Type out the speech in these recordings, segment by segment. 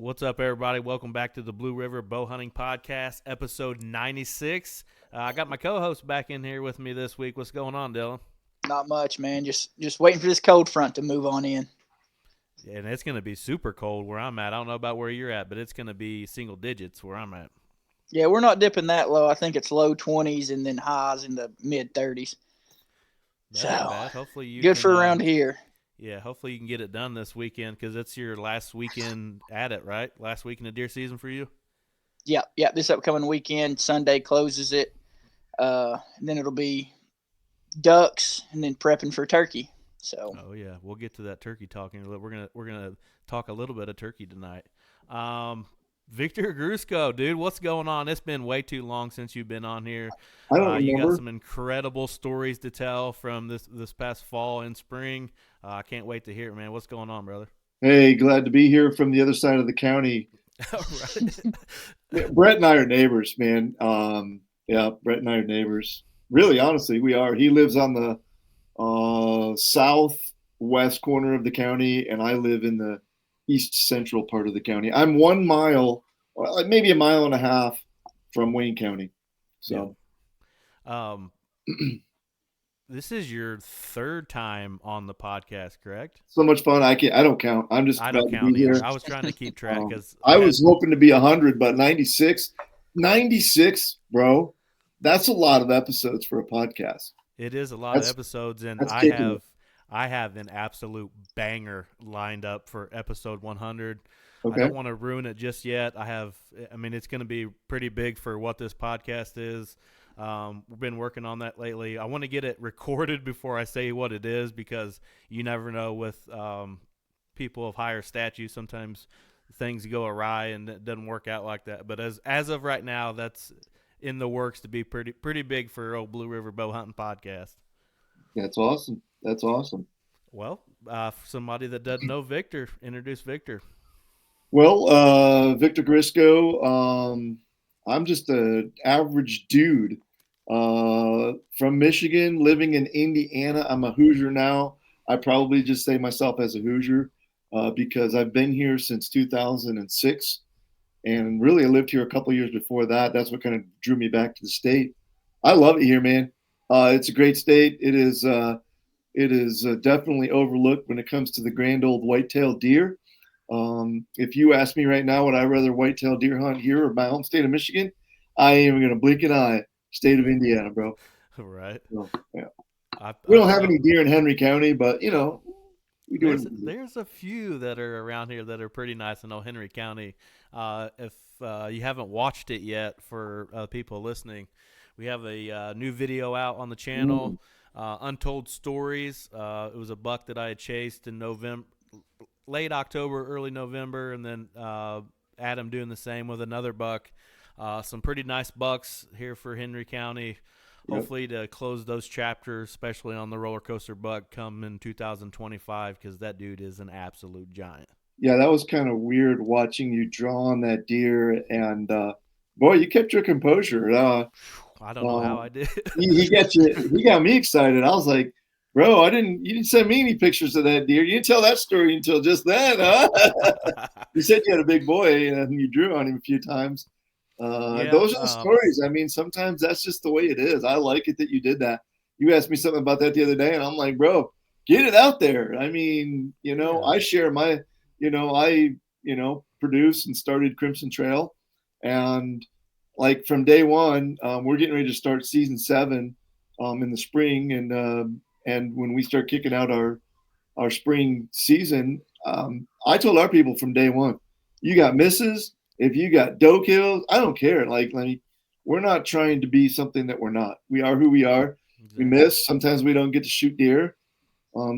What's up, everybody? Welcome back to the Blue River Bow Hunting Podcast, episode 96. I got my co-host back in here with me this week. What's going on, Dylan? Not much, man. Just waiting for this cold front to move on in. And it's going to be super cold where I'm at. I don't know about where you're at, but it's going to be single digits where I'm at. Yeah, we're not dipping that low. I think it's low 20s and then highs in the mid 30s. That ain't bad. Hopefully you good can. for around here. Yeah, hopefully you can get it done this weekend because it's your last weekend at it, right? Last weekend of deer season for you. Yeah. This upcoming weekend, Sunday closes it. And then it'll be ducks and then prepping for turkey. So. Oh yeah, we'll get to that turkey talking. We're gonna talk a little bit of turkey tonight. Victor Guarisco, dude, what's going on? It's been way too long since you've been on here. I don't remember. You got some incredible stories to tell from this past fall and spring. I can't wait to hear it, man. What's going on, brother? Hey, glad to be here from the other side of the county. Brett and I are neighbors, man. Yeah, Brett and I are neighbors. Really, honestly, we are. He lives on the southwest corner of the county, and I live in the east central part of the county. I'm 1 mile, maybe a mile and a half from Wayne County. So, yeah. This is your third time on the podcast, correct? So much fun. I don't count. I'm just I don't count either. I was trying to keep track because I was hoping to be 100, but 96, bro. That's a lot of episodes for a podcast. It is a lot of episodes, and I have an absolute banger lined up for episode 100. Okay. I don't want to ruin it just yet. It's going to be pretty big for what this podcast is. We've been working on that lately. I want to get it recorded before I say what it is because you never know with people of higher stature. Sometimes things go awry and it doesn't work out like that. But as of right now, that's in the works to be pretty big for old Blue River Bow Hunting Podcast. That's awesome. Well, for somebody that doesn't know Victor, introduce Victor. Well, Victor Guarisco, I'm just an average dude from Michigan, living in Indiana. I'm a Hoosier now. I probably just say myself as a Hoosier because I've been here since 2006. And really, I lived here a couple of years before that. That's what kind of drew me back to the state. I love it here, man. It's a great state. It is definitely overlooked when it comes to the grand old white-tailed deer. If you ask me right now, would I rather white-tailed deer hunt here or my home state of Michigan? I ain't even going to blink an eye. State of Indiana, bro. Right. So, yeah. We don't have any deer in Henry County, but, we do it. There's a few that are around here that are pretty nice in old Henry County. If you haven't watched it yet, for people listening, we have a new video out on the channel, Untold Stories. It was a buck that I had chased in November, late October, early November, and then Adam doing the same with another buck. Some pretty nice bucks here for Henry County. Hopefully to close those chapters, especially on the roller coaster buck come in 2025, because that dude is an absolute giant. Yeah, that was kind of weird watching you draw on that deer, and boy, you kept your composure. I don't know how I did. He got me excited. I was like, bro, you didn't send me any pictures of that deer. You didn't tell that story until just then, huh? You said you had a big boy and you drew on him a few times. Those are the stories. Sometimes that's just the way it is. I like it that you did that. You asked me something about that the other day, and I'm like, bro, get it out there. I share my, I produce and started Crimson Trail, and like from day one, we're getting ready to start season 7 in the spring, and when we start kicking out our spring season, I told our people from day one, you got misses. If you got doe kills, I don't care. We're not trying to be something that we're not. We are who we are. Exactly. We miss. Sometimes we don't get to shoot deer.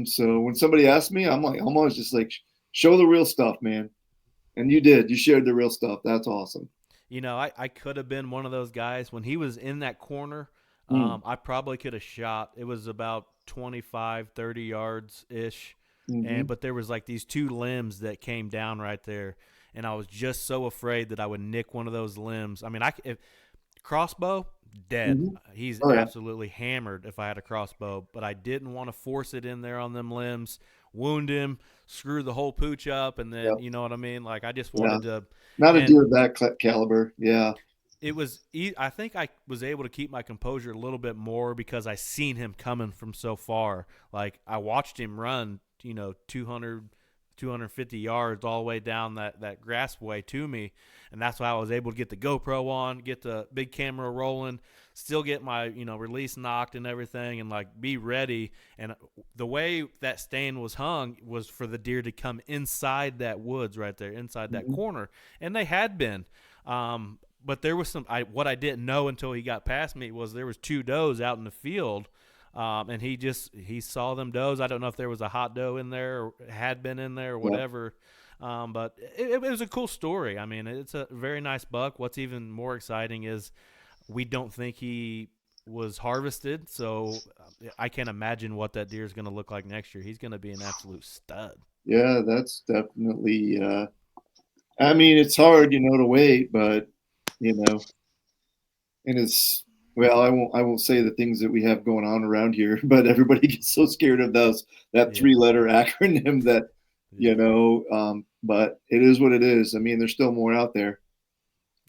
So when somebody asks me, I'm always just like, show the real stuff, man. And you did. You shared the real stuff. That's awesome. I could have been one of those guys. When he was in that corner, I probably could have shot. It was about 25, 30 yards-ish. But there was like these 2 limbs that came down right there. And I was just so afraid that I would nick one of those limbs. If crossbow, dead. He's absolutely hammered if I had a crossbow. But I didn't want to force it in there on them limbs, wound him. screw the whole pooch up, and then Yep. you know what I mean. Like I just wanted to. Not a And deer of that caliber. Yeah. it was. I think I was able to keep my composure a little bit more because I seen him coming from so far. Like I watched him run, 200, 250 yards all the way down that grass way to me, and that's why I was able to get the GoPro on, get the big camera rolling, still get my release knocked and everything, and like be ready. And the way that stand was hung was for the deer to come inside that woods right there, inside that corner, and they had been. But there was what I didn't know until he got past me was there was 2 does out in the field. And he saw them does. I don't know if there was a hot doe in there or had been in there or whatever. But it was a cool story. I mean, it's a very nice buck. What's even more exciting is we don't think he was harvested. So I can't imagine what that deer is going to look like next year. He's going to be an absolute stud. Yeah, that's definitely, I mean, it's hard, to wait, but, and it's, well, I won't say the things that we have going on around here, but everybody gets so scared of that 3-letter acronym that, but it is what it is. I mean, there's still more out there.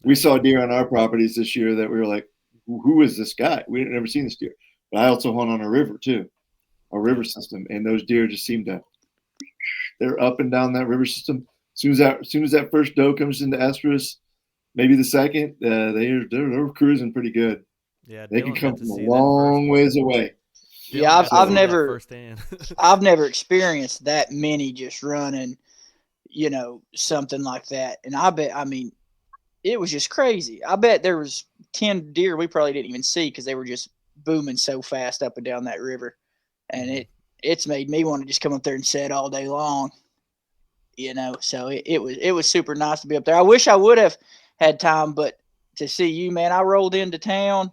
We saw deer on our properties this year that we were like, who is this guy? We had never seen this deer. But I also hunt on a river too, a river system. And those deer just seem to, they're up and down that river system. As soon as that first doe comes into estrus, maybe the second, they're cruising pretty good. Yeah, they can come from a long ways away. Yeah, I've never I've never experienced that many just running, something like that. And I mean, it was just crazy. I bet there was 10 deer we probably didn't even see because they were just booming so fast up and down that river. And it's made me want to just come up there and sit all day long. So it was super nice to be up there. I wish I would have had time, but to see you, man, I rolled into town.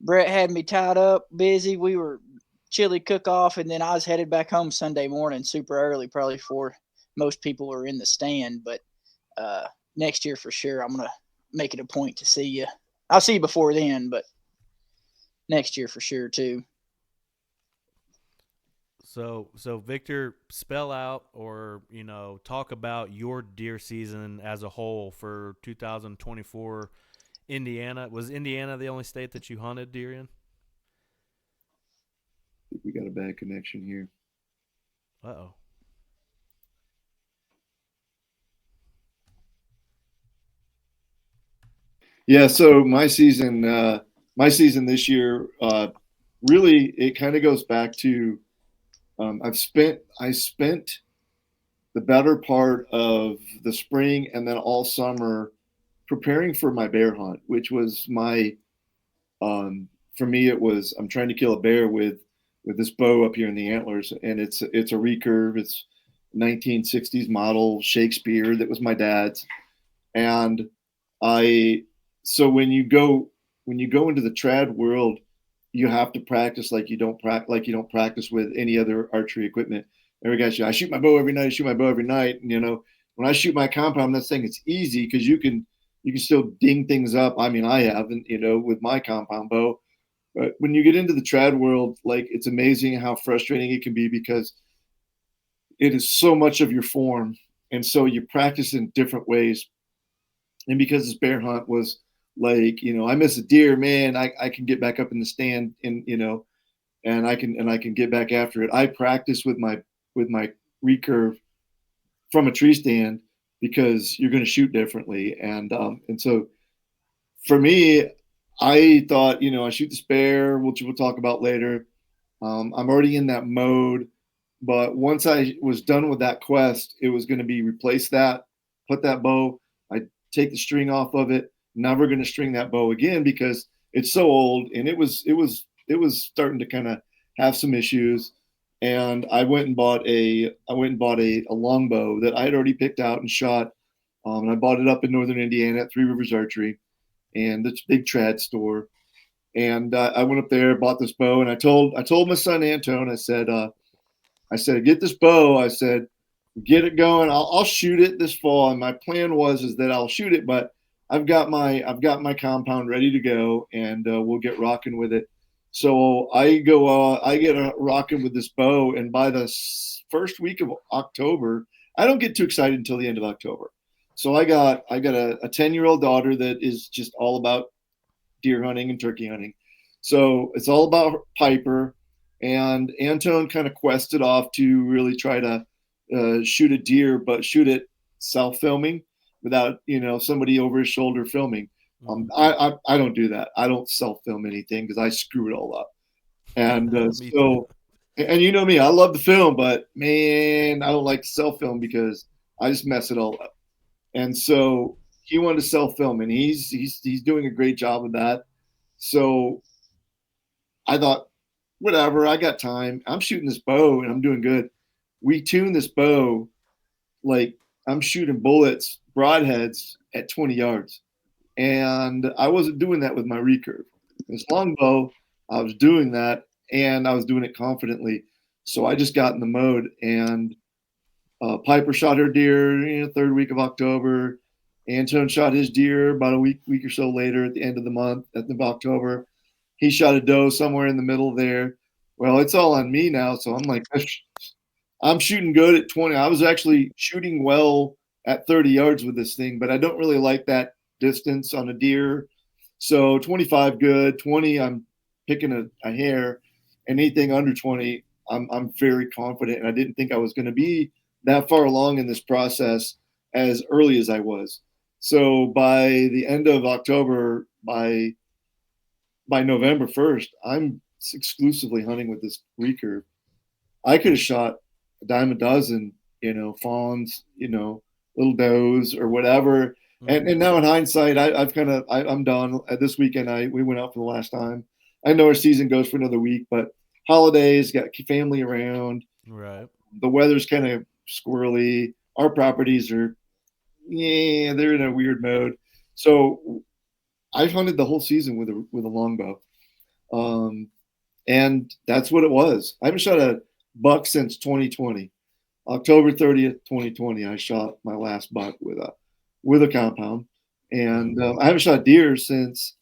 Brett had me tied up, busy. We were chili cook off, and then I was headed back home Sunday morning, super early, probably before most people were in the stand. But next year for sure, I'm gonna make it a point to see you. I'll see you before then, but next year for sure too. So Victor, spell out or talk about your deer season as a whole for 2024. Indiana, was Indiana the only state that you hunted deer in? I think we got a bad connection here. Uh-oh. Yeah, so my season this year, really, it kind of goes back to I spent the better part of the spring and then all summer preparing for my bear hunt, which was for me, it was, I'm trying to kill a bear with this bow up here in the antlers, and it's a recurve. It's 1960s model Shakespeare that was my dad's. And so when you go into the trad world, you have to practice like you don't practice with any other archery equipment. Every guy says, I shoot my bow every night. And when I shoot my compound, I'm not saying it's easy because you can still ding things up. I mean, I haven't, with my compound bow. But when you get into the trad world, like, it's amazing how frustrating it can be because it is so much of your form. And so you practice in different ways. And because this bear hunt was like, I miss a deer, man, I can get back up in the stand and, and I can get back after it. I practice with my recurve from a tree stand because you're going to shoot differently. And so for me, I thought, I shoot this bear, which we'll talk about later. I'm already in that mode. But once I was done with that quest, it was going to be replace that, put that bow, I take the string off of it. Never going to string that bow again because it's so old and it was starting to kind of have some issues. And I went and bought a longbow that I had already picked out and shot. And I bought it up in northern Indiana at Three Rivers Archery, and it's a big trad store. And I went up there, bought this bow, and I told my son Antone, I said, get this bow. I said, get it going. I'll shoot it this fall. And my plan is that I'll shoot it, but I've got my compound ready to go, and we'll get rocking with it. So I get rocking with this bow, and by the first week of October, I don't get too excited until the end of October. So I got a 10-year-old daughter that is just all about deer hunting and turkey hunting. So it's all about Piper, and Antone kind of quested off to really try to shoot a deer, but shoot it self-filming without somebody over his shoulder filming. I don't do that. I don't self-film anything because I screw it all up. And so, and you know me, I love the film, but man, I don't like to self-film because I just mess it all up. And so he wanted to self-film, and he's doing a great job of that. So I thought, whatever, I got time. I'm shooting this bow, and I'm doing good. We tuned this bow like I'm shooting bullets, broadheads at 20 yards. And I wasn't doing that with my recurve. This longbow, I was doing that, and I was doing it confidently. So I just got in the mode, and Piper shot her deer, third week of October. Antone shot his deer about a week or so later at the end of the month, at the end of October. He shot a doe somewhere in the middle there. Well, it's all on me now. So I'm like, I'm shooting good at 20. I was actually shooting well at 30 yards with this thing, but I don't really like that distance on a deer. So 25 good, 20 I'm picking a hair, and anything under 20 I'm very confident, and I didn't think I was going to be that far along in this process as early as I was. So by the end of October, by November 1st, I'm exclusively hunting with this recurve. I could have shot a dime a dozen, fawns, little does or whatever. And now in hindsight, I'm done. This weekend, we went out for the last time. I know our season goes for another week, but holidays, got family around. Right. The weather's kind of squirrely. Our properties are, they're in a weird mode. So I've hunted the whole season with a longbow. And that's what it was. I haven't shot a buck since 2020. October 30th, 2020, I shot my last buck with a compound. And I haven't shot deer since,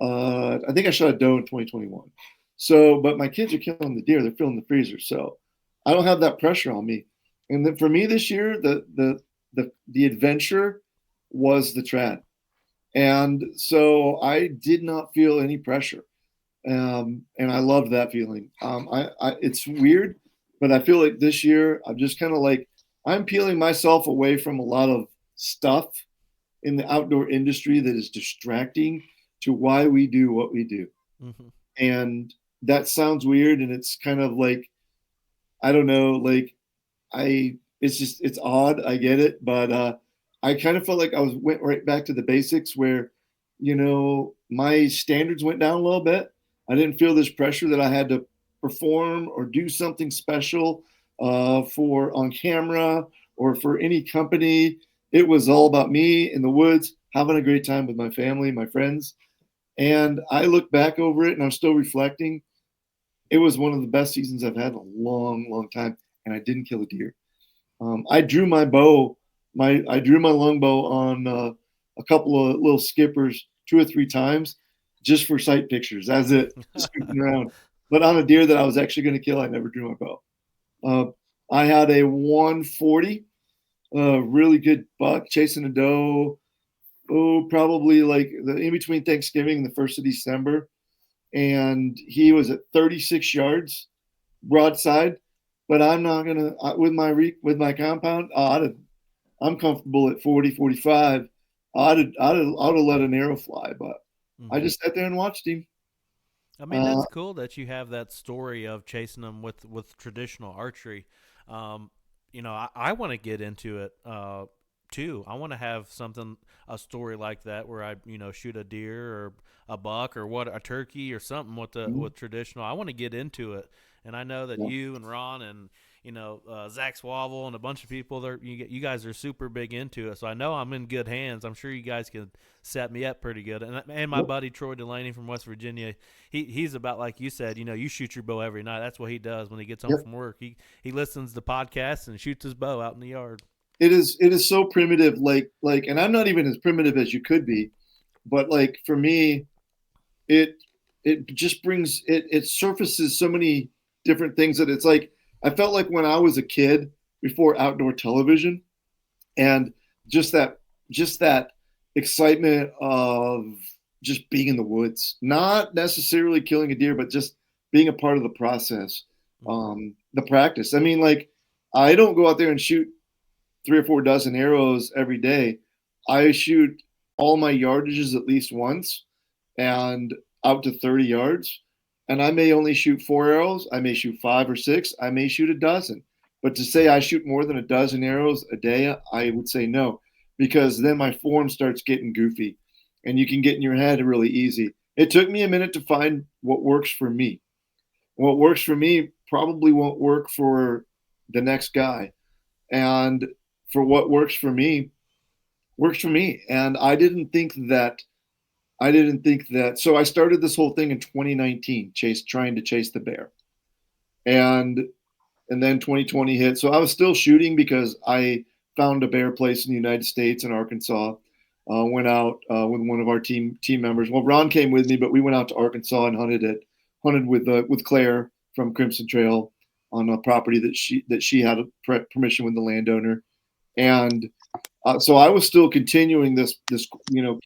I think I shot a doe in 2021. So, but my kids are killing the deer. They're filling the freezer. So I don't have that pressure on me. And then for me this year, the adventure was the trad. And so I did not feel any pressure. And I loved that feeling. It's weird, but I feel like this year I'm just kind of like, I'm peeling myself away from a lot of stuff in the outdoor industry that is distracting to why we do what we do. Mm-hmm. And that sounds weird. And it's kind of like, I don't know, like it's odd. I get it. But, I kind of felt like went right back to the basics where, my standards went down a little bit. I didn't feel this pressure that I had to perform or do something special for on camera or for any company. It was all about me in the woods, having a great time with my family, my friends. And I look back over it and I'm still reflecting. It was one of the best seasons I've had in a long, long time. And I didn't kill a deer. I drew my bow. I drew my longbow on a couple of little skippers 2 or 3 times just for sight pictures. That's it, just scooping around. But on a deer that I was actually going to kill, I never drew my bow. I had a 140, really good buck chasing a doe. Probably like in between Thanksgiving and the 1st of December. And he was at 36 yards broadside. But I'm not going to, with my compound, I'm comfortable at 40, 45. I'd have let an arrow fly, but I just sat there and watched him. I mean, that's cool that you have that story of chasing them with traditional archery. I want to get into it too. I want to have a story like that where I, shoot a deer or a buck or a turkey or something with traditional. I want to get into it. And I know that you and Ron and, Zach Swavel and a bunch of people, you guys are super big into it. So I know I'm in good hands. I'm sure you guys can set me up pretty good. And my buddy Troy Delaney from West Virginia, he's about like you said, you shoot your bow every night. That's what he does when he gets home from work. He listens to podcasts and shoots his bow out in the yard. It is so primitive, like, and I'm not even as primitive as you could be, but like for me, it just brings it surfaces so many different things that it's like I felt like when I was a kid before outdoor television, and just that excitement of just being in the woods, not necessarily killing a deer, but just being a part of the process, the practice. I mean, like, I don't go out there and shoot 3 or 4 dozen arrows every day. I shoot all my yardages at least once, and out to 30 yards. And I may only shoot 4 arrows. I may shoot 5 or 6. I may shoot a dozen. But to say I shoot more than a dozen arrows a day, I would say no, because then my form starts getting goofy and you can get in your head really easy. It took me a minute to find what works for me. What works for me probably won't work for the next guy. And for what works for me, works for me. And I didn't think that. So I started this whole thing in 2019, trying to chase the bear. And then 2020 hit. So I was still shooting because I found a bear place in the United States in Arkansas. Went out with one of our team members. Well, Ron came with me, but we went out to Arkansas and hunted with Claire from Crimson Trail on a property that she had permission with the landowner. And so I was still continuing this,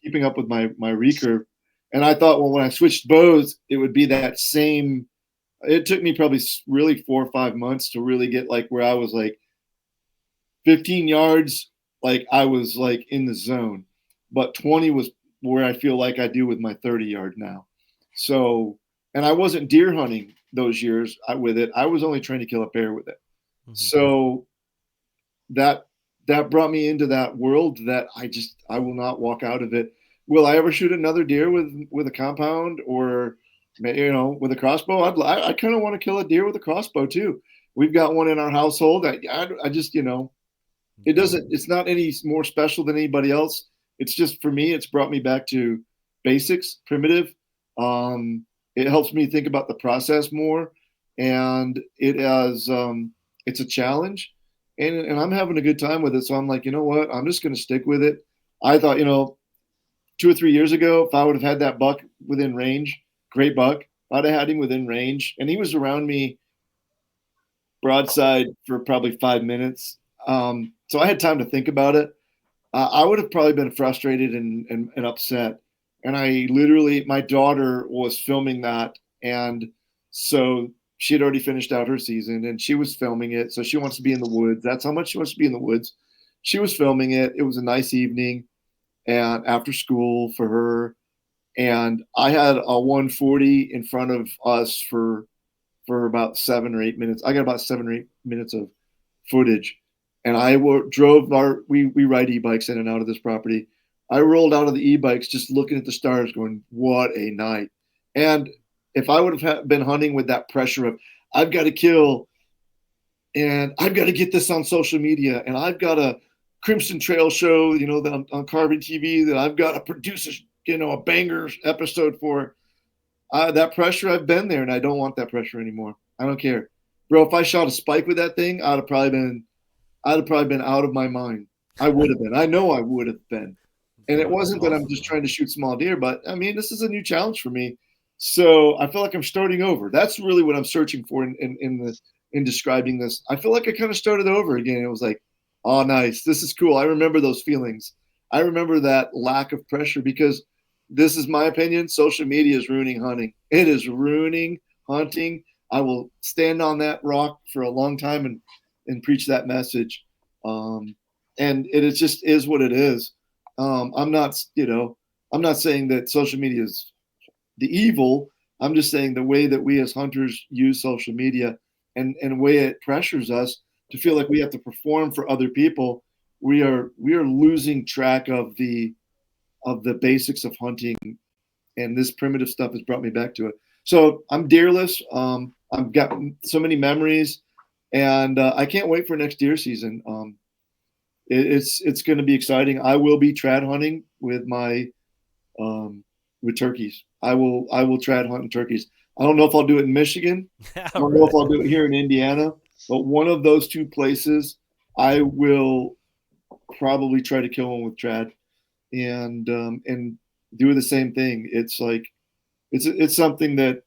keeping up with my recurve. And I thought, well, when I switched bows, it would be that same. It took me probably really 4 or 5 months to really get like where I was like 15 yards, like I was like in the zone, but 20 was where I feel like I do with my 30 yard now. So, and I wasn't deer hunting those years with it. I was only trying to kill a bear with it. Mm-hmm. So that brought me into that world that I will not walk out of it. Will I ever shoot another deer with a compound or, with a crossbow? I kind of want to kill a deer with a crossbow too. We've got one in our household. I just, it's not any more special than anybody else. It's just, for me, it's brought me back to basics, primitive. It helps me think about the process more, and it's a challenge. And I'm having a good time with it. So I'm like, you know what? I'm just going to stick with it. I thought, 2 or 3 years ago, if I would have had that buck within range, great buck, I'd have had him within range. And he was around me broadside for probably 5 minutes. So I had time to think about it. I would have probably been frustrated and upset. And my daughter was filming that. And so she had already finished out her season and she was filming it. So she wants to be in the woods. That's how much she wants to be in the woods. She was filming it. It was a nice evening and after school for her. And I had a 140 in front of us for about 7 or 8 minutes. I got about 7 or 8 minutes of footage. And I drove we ride e-bikes in and out of this property. I rolled out of the e-bikes just looking at the stars going, what a night. And if I would have been hunting with that pressure of, I've got to kill and I've got to get this on social media and I've got a Crimson Trail show, that on Carbon TV that I've got to produce a banger episode for, that pressure, I've been there and I don't want that pressure anymore. I don't care. Bro, if I shot a spike with that thing, I'd have probably been out of my mind. I would have been. I know I would have been. And it wasn't that I'm just trying to shoot small deer, but I mean, this is a new challenge for me. So I feel like I'm starting over. That's really what I'm searching for in describing this. I feel like I kind of started over again. It was like, oh, nice. This is cool. I remember those feelings. I remember that lack of pressure because this is my opinion. Social media is ruining hunting. It is ruining hunting. I will stand on that rock for a long time and preach that message. And it just is what it is. I'm not saying that social media is the evil. I'm just saying the way that we as hunters use social media and the way it pressures us to feel like we have to perform for other people, we are losing track of the basics of hunting, and this primitive stuff has brought me back to it. So I'm deerless. I've got so many memories, and I can't wait for next deer season. It's going to be exciting. I will be trad hunting with with turkeys. I will trad hunt turkeys. I don't know if I'll do it in Michigan. I don't know if I'll do it here in Indiana, but one of those two places, I will probably try to kill one with trad, and do the same thing. It's like it's something that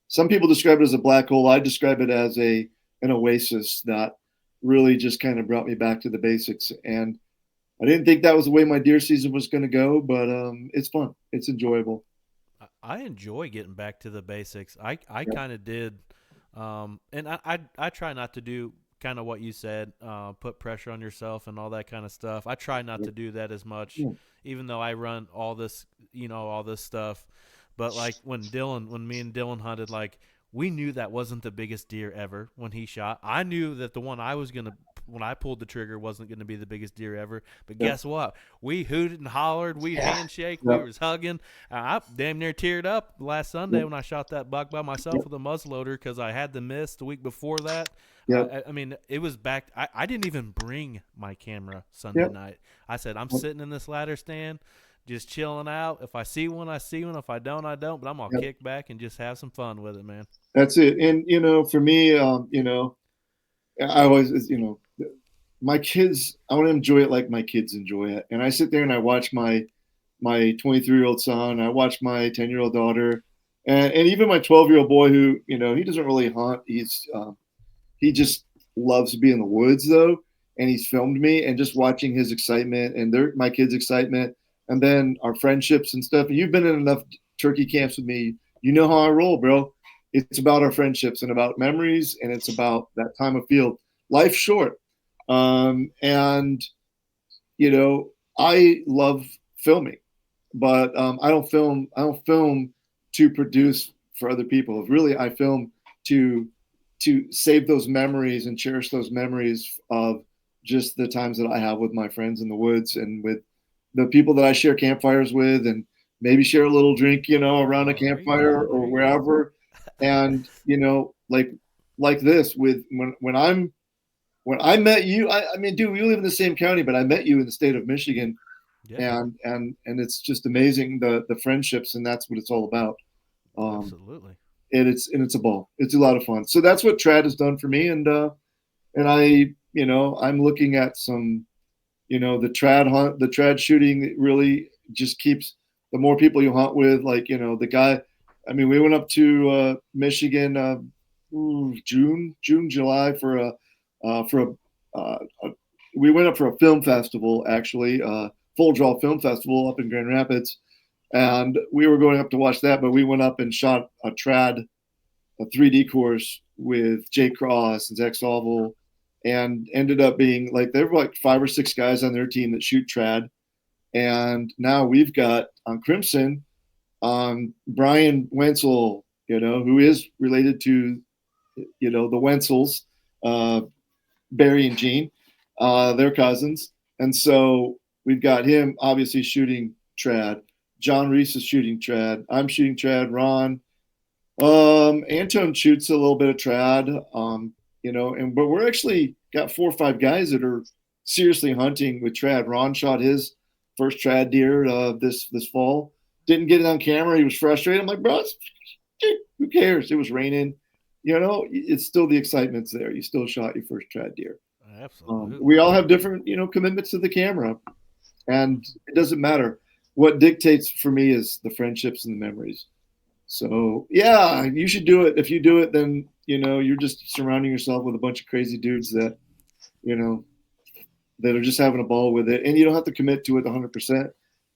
some people describe it as a black hole. I describe it as an oasis that really just kind of brought me back to the basics. And I didn't think that was the way my deer season was going to go, but it's fun. It's enjoyable. I enjoy getting back to the basics. I Yeah. kind of did, and I try not to do kind of what you said, put pressure on yourself and all that kind of stuff. I try not to do that as much, Yeah. even though I run all this, all this stuff. But like when me and Dylan hunted, like we knew that wasn't the biggest deer ever when he shot. I knew that the one I was gonna when I pulled the trigger wasn't going to be the biggest deer ever. But Yeah. guess what? We hooted and hollered. We handshake. Yeah. We was hugging. I damn near teared up last Sunday when I shot that buck by myself with a muzzleloader because I had the miss the week before that. Yeah. I mean, it was back. I didn't even bring my camera Sunday night. I said, I'm sitting in this ladder stand, just chilling out. If I see one, I see one. If I don't, I don't. But I'm going to kick back and just have some fun with it, man. That's it. And, for me, I always, my kids, I want to enjoy it like my kids enjoy it. And I sit there and I watch my 23-year-old son, I watch my 10-year-old daughter, and even my 12-year-old boy who, he doesn't really hunt. He just loves to be in the woods though. And he's filmed me, and just watching his excitement and my kids' excitement, and then our friendships and stuff. And you've been in enough turkey camps with me. You know how I roll, bro. It's about our friendships and about memories, and it's about that time of field. Life's short. And, I love filming, but I don't film to produce for other people. Really, I film to save those memories and cherish those memories of just the times that I have with my friends in the woods and with the people that I share campfires with, and maybe share a little drink, around a campfire or wherever. And, like this with when I met you, I mean, dude, we live in the same county, but I met you in the state of Michigan. Yeah. And it's just amazing, the friendships, and that's what it's all about. Absolutely. And it's a ball. It's a lot of fun. So that's what trad has done for me. And I, I'm looking at some, the trad hunt, the trad shooting really just keeps, the more people you hunt with, like, the guy, I mean, we went up to Michigan, June, July we went up for a film festival, actually, Full Draw Film Festival up in Grand Rapids. And we were going up to watch that, but we went up and shot a 3D course with Jay Cross and Zach Salvel, and ended up being like, there were like 5 or 6 guys on their team that shoot trad. And now we've got on Crimson, Brian Wenzel, who is related to, the Wenzels, Barry and Gene, they're cousins. And so we've got him obviously shooting trad. John Reese is shooting trad. I'm shooting trad. Ron, Anton shoots a little bit of trad, but we're actually got 4 or 5 guys that are seriously hunting with trad. Ron shot his first trad deer this fall. Didn't get it on camera. He was frustrated. I'm like, bro, who cares? It was raining. It's still, the excitement's there. You still shot your first trad deer. Absolutely. We all have different, commitments to the camera, and it doesn't matter. What dictates for me is the friendships and the memories. So yeah, you should do it. If you do it, then you're just surrounding yourself with a bunch of crazy dudes that that are just having a ball with it, and you don't have to commit to it 100%.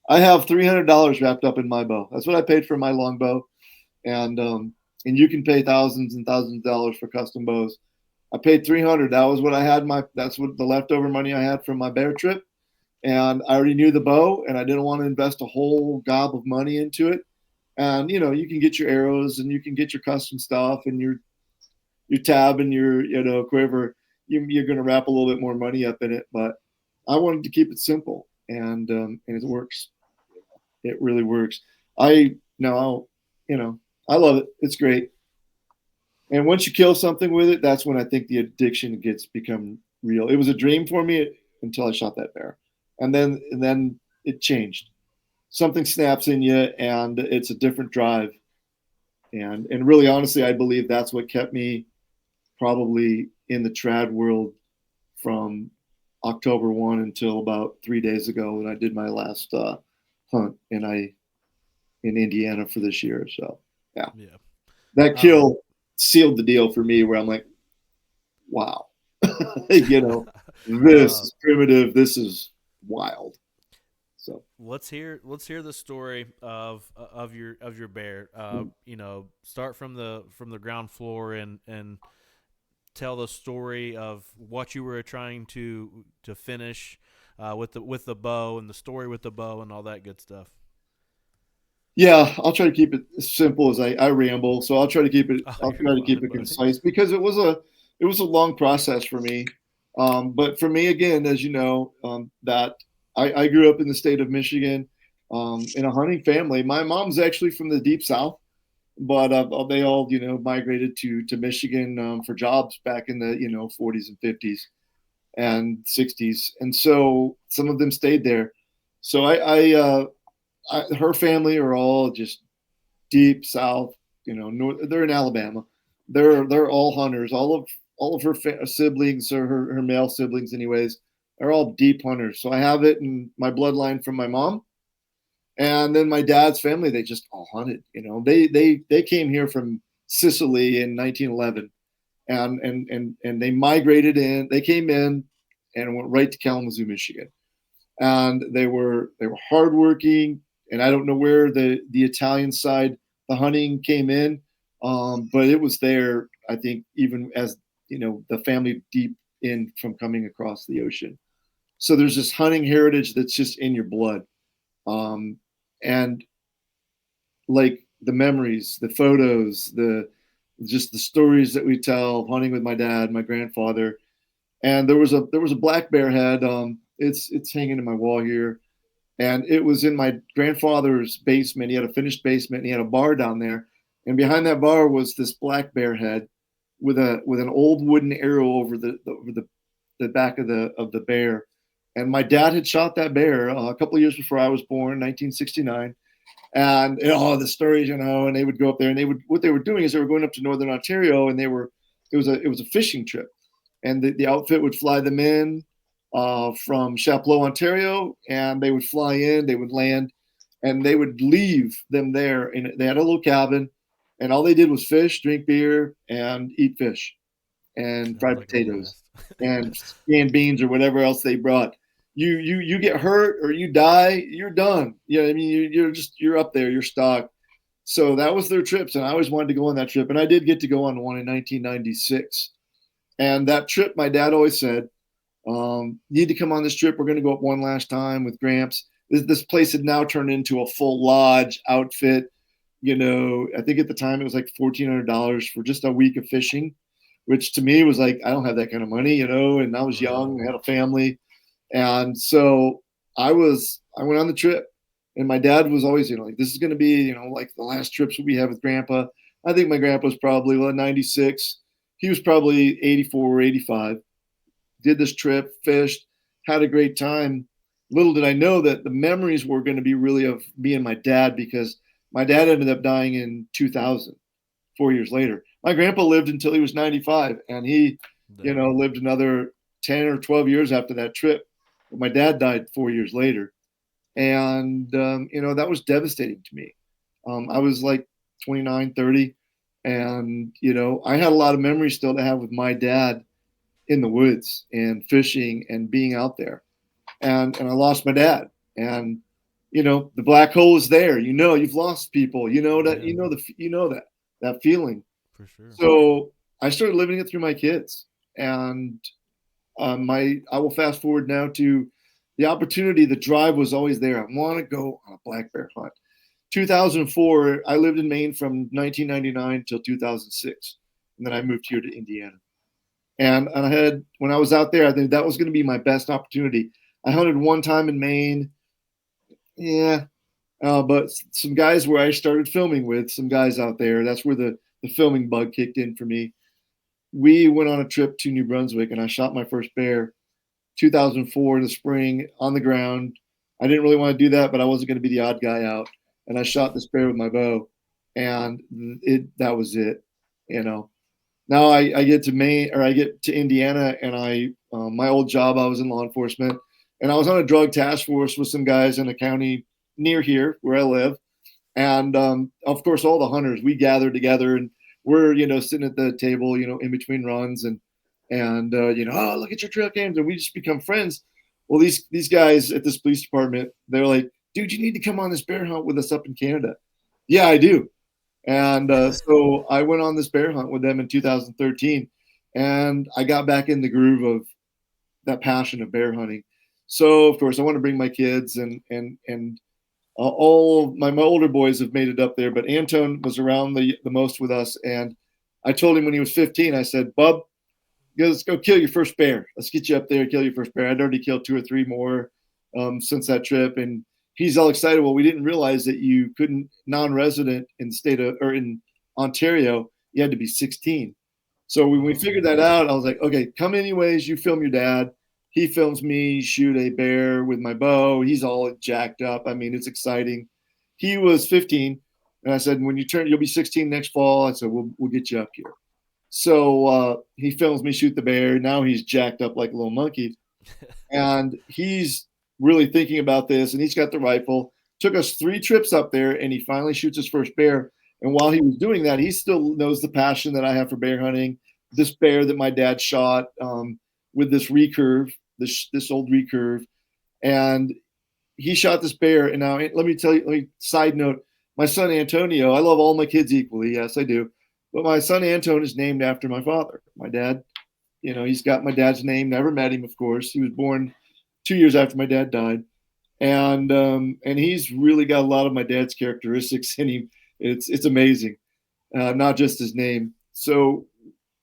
I have $300 wrapped up in my bow. That's what I paid for my longbow, and you can pay thousands and thousands of dollars for custom bows. I paid $300. That was what I had. That's what the leftover money I had from my bear trip. And I already knew the bow, and I didn't want to invest a whole gob of money into it. And you can get your arrows, and you can get your custom stuff, and your tab, and your quiver. You're going to wrap a little bit more money up in it, but I wanted to keep it simple, and it works. It really works. I love it. It's great. And once you kill something with it, that's when I think the addiction become real. It was a dream for me until I shot that bear. And then it changed. Something snaps in you, and it's a different drive. And really, honestly, I believe that's what kept me probably in the trad world from October 1 until about 3 days ago when I did my last hunt in Indiana for this year. So yeah. That kill sealed the deal for me, where I'm like, wow. This is primitive. This is wild. So let's hear the story of your bear. Start from the ground floor and tell the story of what you were trying to finish with the bow, and the story with the bow and all that good stuff. Yeah, I'll try to keep it as simple as I ramble. So I'll try to keep it. I'll try to keep it concise because it was a long process for me. But for me, again, as you know, that I grew up in the state of Michigan, in a hunting family. My mom's actually from the deep South, but they all migrated to Michigan for jobs back in the 40s and 50s and 60s, and so some of them stayed there. So her family are all just deep South, they're in Alabama. They're all hunters. All of her siblings, or her male siblings, anyways, are all deep hunters. So I have it in my bloodline from my mom, and then my dad's family. They just all hunted. They came here from Sicily in 1911, and they migrated in. They came in and went right to Kalamazoo, Michigan, and they were hardworking. And I don't know where the Italian side, the hunting came in, but it was there. I think even as the family deep in from coming across the ocean. So there's this hunting heritage that's just in your blood, and like the memories, the photos, the stories that we tell hunting with my dad, my grandfather. And there was a black bear head. It's hanging in my wall here. And it was in my grandfather's basement. He had a finished basement, and he had a bar down there. And behind that bar was this black bear head with an old wooden arrow over the back of the bear. And my dad had shot that bear a couple of years before I was born, 1969. And the stories, and they would go up there, and what they were doing is they were going up to Northern Ontario, and it was a fishing trip, and the outfit would fly them in from Chapleau, Ontario, and they would fly in, they would land, and they would leave them there. And they had a little cabin, and all they did was fish, drink beer, and eat fish, and fried potatoes, and canned beans or whatever else they brought. You get hurt or you die, you're done. I mean, you're up there, you're stuck. So that was their trips, and I always wanted to go on that trip, and I did get to go on one in 1996. And that trip, my dad always said, need to come on this trip. We're going to go up one last time with Gramps. This place had now turned into a full lodge outfit. I think at the time it was like $1,400 for just a week of fishing, which to me was like, I don't have that kind of money, and I was young, I had a family. And so I went on the trip, and my dad was always, like, this is going to be, like the last trips we have with Grandpa. I think my grandpa was probably 96. He was probably 84 or 85. Did this trip, fished, had a great time. Little did I know that the memories were going to be really of me and my dad, because my dad ended up dying in 2000, 4 years later. My grandpa lived until he was 95, and he, lived another 10 or 12 years after that trip. But my dad died 4 years later. And, that was devastating to me. I was like 29, 30. And, I had a lot of memories still to have with my dad in the woods and fishing and being out there. And I lost my dad. And, the black hole is there. You've lost people. That feeling. For sure. So I started living it through my kids. And I will fast forward now to the opportunity. The drive was always there. I want to go on a black bear hunt. 2004, I lived in Maine from 1999 till 2006. And then I moved here to Indiana. And when I was out there, I think that was going to be my best opportunity. I hunted one time in Maine. Yeah. But some guys where I started filming with, some guys out there, that's where the filming bug kicked in for me. We went on a trip to New Brunswick, and I shot my first bear 2004 in the spring on the ground. I didn't really want to do that, but I wasn't going to be the odd guy out. And I shot this bear with my bow, and that was it. Now I get to Maine, or I get to Indiana, and my old job, I was in law enforcement, and I was on a drug task force with some guys in a county near here where I live. And of course, all the hunters, we gathered together, and we're, sitting at the table, in between runs. And and oh, look at your trail cams, and we just become friends. Well, these guys at this police department, they're like, dude, you need to come on this bear hunt with us up in Canada. Yeah, I do. And so I went on this bear hunt with them in 2013, and I got back in the groove of that passion of bear hunting. So of course I want to bring my kids, and all my older boys have made it up there, but Anton was around the most with us. And I told him when he was 15, I said, Bub, let's go kill your first bear. Let's get you up there, kill your first bear. I'd already killed 2 or 3 more since that trip. And he's all excited. Well, we didn't realize that you couldn't, non-resident in the state of, or in Ontario, you had to be 16. So when we figured that out, I was like, okay, come anyways, you film your dad. He films me shoot a bear with my bow. He's all jacked up. I mean, it's exciting. He was 15. And I said, when you turn, you'll be 16 next fall. I said, we'll get you up here. So he films me shoot the bear. Now he's jacked up like a little monkey. And he's really thinking about this. And he's got the rifle. Took us 3 trips up there, and he finally shoots his first bear. And while he was doing that, he still knows the passion that I have for bear hunting. This bear that my dad shot with this recurve, this old recurve. And he shot this bear. And now let me tell you, side note, my son Antonio, I love all my kids equally. Yes, I do. But my son Anton is named after my father. My dad, he's got my dad's name. Never met him, of course. He was born 2 years after my dad died. And he's really got a lot of my dad's characteristics in him. It's amazing, not just his name. So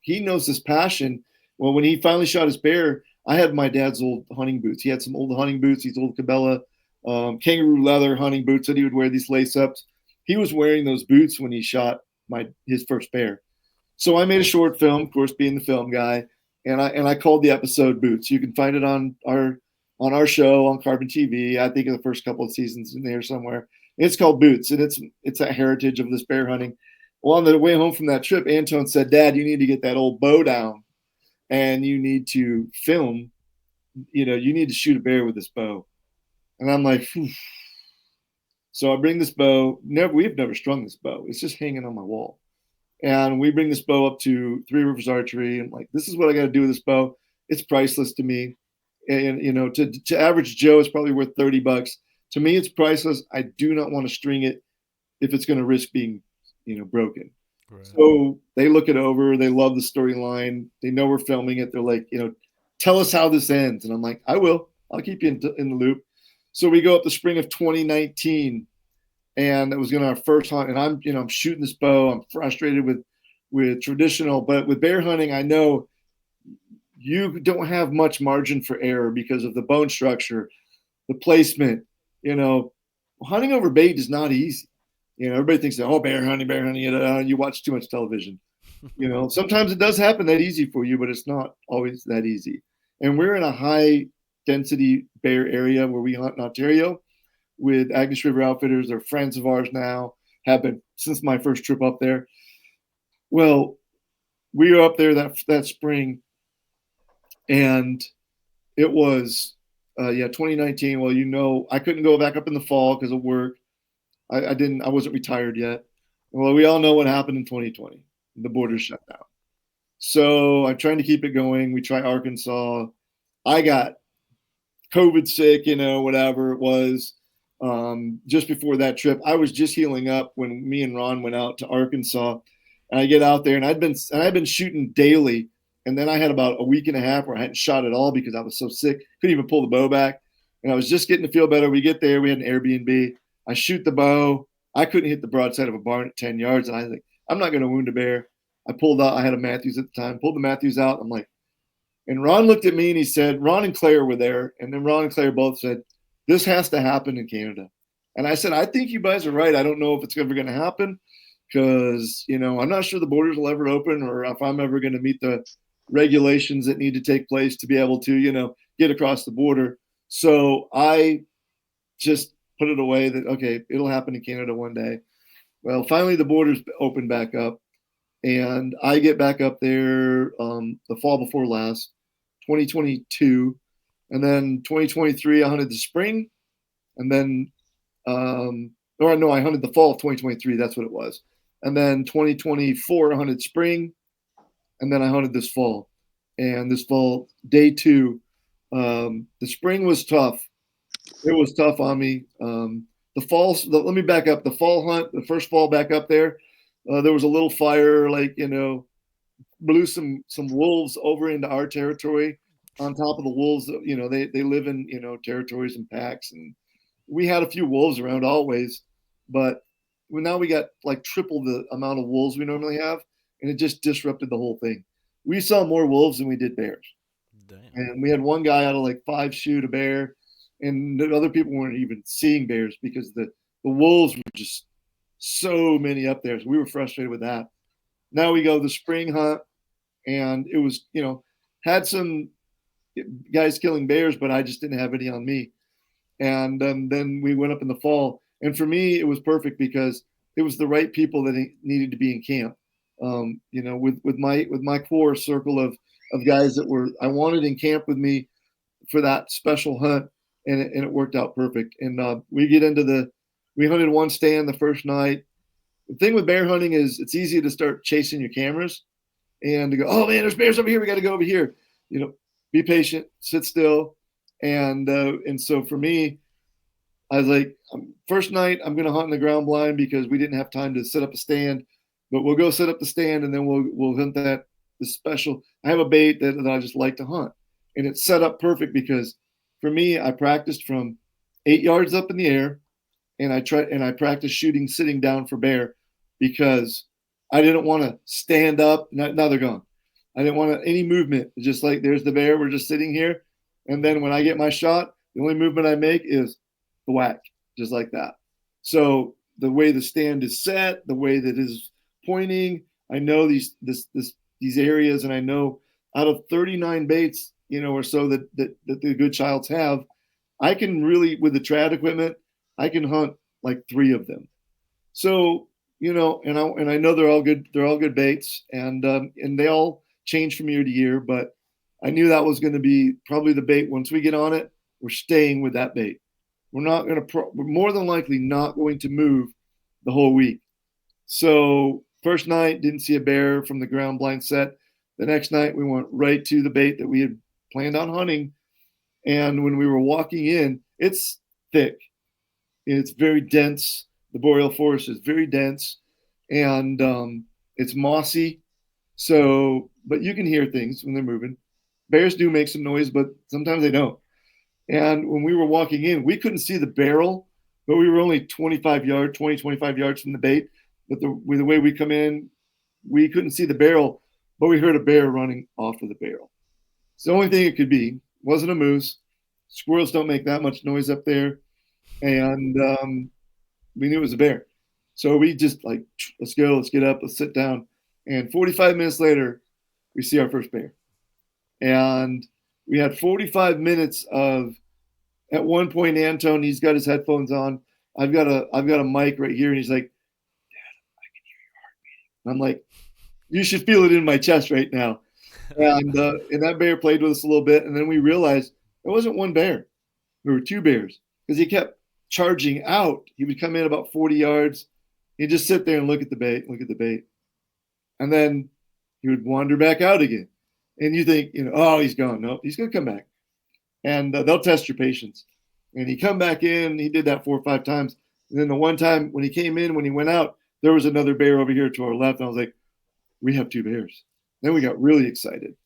he knows this passion. Well, when he finally shot his bear, I had my dad's old hunting boots. He had some old hunting boots, these old Cabela kangaroo leather hunting boots that he would wear, these lace-ups. He was wearing those boots when he shot his first bear. So I made a short film, of course, being the film guy, and I called the episode Boots. You can find it on our show on Carbon TV. I think of the first couple of seasons in there somewhere. It's called Boots, and it's a heritage of this bear hunting. Well, on the way home from that trip, Anton said, Dad, you need to get that old bow down, and you need to film, you need to shoot a bear with this bow. And I'm like, phew. So I bring this bow. We've never strung this bow. It's just hanging on my wall. And we bring this bow up to Three Rivers Archery. And like, this is what I got to do with this bow. It's priceless to me. And, to average Joe, it's probably worth $30. To me, it's priceless. I do not want to string it if it's going to risk being, broken. Right. So they look it over. They love the storyline. They know we're filming it. They're like, tell us how this ends. And I'm like, I will. I'll keep you in the loop. So we go up the spring of 2019, and it was going to our first hunt. And I'm shooting this bow. I'm frustrated with traditional, but with bear hunting, I know you don't have much margin for error because of the bone structure, the placement. Hunting over bait is not easy. Everybody thinks that, bear hunting, you watch too much television. Sometimes it does happen that easy for you, but it's not always that easy. And we're in a high density bear area where we hunt in Ontario with Agnes River Outfitters. They're friends of ours now, have been since my first trip up there. Well, we were up there that spring, and it was 2019. Well, I couldn't go back up in the fall because of work. I wasn't retired yet. Well, we all know what happened in 2020. The borders shut down. So I'm trying to keep it going. We try Arkansas. I got COVID sick, whatever it was. Just before that trip, I was just healing up when me and Ron went out to Arkansas, and I get out there, and I'd been shooting daily, and then I had about a week and a half where I hadn't shot at all because I was so sick, couldn't even pull the bow back, and I was just getting to feel better. We get there, we had an Airbnb. I shoot the bow. I couldn't hit the broadside of a barn at 10 yards, and I was like, I'm not going to wound a bear. I pulled out. I had a Matthews at the time. Pulled the Matthews out. I'm like, and Ron looked at me and he said, Ron and Claire were there, and then Ron and Claire both said, this has to happen in Canada. And I said, I think you guys are right. I don't know if it's ever going to happen because, I'm not sure the borders will ever open or if I'm ever going to meet the regulations that need to take place to be able to, get across the border. So I just put it away that, okay, it'll happen in Canada one day. Well, finally the borders opened back up, and I get back up there the fall before last, 2022. And then 2023, I hunted the spring. And then, I hunted the fall of 2023. That's what it was. And then 2024, I hunted spring. And then I hunted this fall. And this fall, day 2, the spring was tough. It was tough on me. Let me back up. The fall hunt, the first fall back up there, there was a little fire, blew some wolves over into our territory. On top of the wolves, they live in, territories and packs, and we had a few wolves around always, but now we got like triple the amount of wolves we normally have, and it just disrupted the whole thing. We saw more wolves than we did bears. Damn. And we had one guy out of like 5 shoot a bear, and the other people weren't even seeing bears because the wolves were just so many up there. So we were frustrated with that. Now we go the spring hunt, and it was, had some guys killing bears, but I just didn't have any on me. And then we went up in the fall, and for me, it was perfect because it was the right people that needed to be in camp. With my core circle of guys that I wanted in camp with me for that special hunt, and it worked out perfect. And we hunted one stand the first night. The thing with bear hunting is it's easy to start chasing your cameras and to go, oh man, there's bears over here. We got to go over here. Be patient, sit still. And so for me, I was like, first night, I'm going to hunt in the ground blind because we didn't have time to set up a stand, but we'll go set up the stand and then we'll hunt the special. I have a bait that I just like to hunt, and it's set up perfect because for me, I practiced from 8 yards up in the air, and I practiced shooting sitting down for bear because I didn't want to stand up. Now they're gone. I didn't want any movement. Just like there's the bear, we're just sitting here, and then when I get my shot, the only movement I make is the whack, just like that. So the way the stand is set, the way that is pointing, I know these areas, and I know out of 39 baits, or so that the good childs have, I can really, with the trad equipment, I can hunt like 3 of them. So, and I know they're all good baits, and they all change from year to year, but I knew that was going to be probably the bait. Once we get on it, we're staying with that bait. We're more than likely not going to move the whole week. So first night, didn't see a bear from the ground blind set. The next night, we went right to the bait that we had planned on hunting. And when we were walking in, it's thick. It's very dense. The boreal forest is very dense, and it's mossy. So, but you can hear things when they're moving. Bears do make some noise, but sometimes they don't. And when we were walking in, we couldn't see the barrel, but we were only 25 yards from the bait. But the way we come in, we couldn't see the barrel, but we heard a bear running off of the barrel. It's the only thing it could be. It wasn't a moose. Squirrels don't make that much noise up there. And we knew it was a bear. So we just like, let's go, let's get up, let's sit down. And 45 minutes later, we see our first bear. And we had 45 minutes of, at one point, Anton, he's got his headphones on. I've got a mic right here, and he's like, Dad, I can hear your heart beating. And I'm like, you should feel it in my chest right now. And that bear played with us a little bit, and then we realized it wasn't one bear. There were 2 bears because he kept charging out. He would come in about 40 yards. He'd just sit there and look at the bait. And then he would wander back out again. And you think, oh, he's gone. No, he's going to come back. And they'll test your patience. And he come back in. He did that 4 or 5 times. And then the one time when he came in, when he went out, there was another bear over here to our left. And I was like, we have 2 bears. Then we got really excited.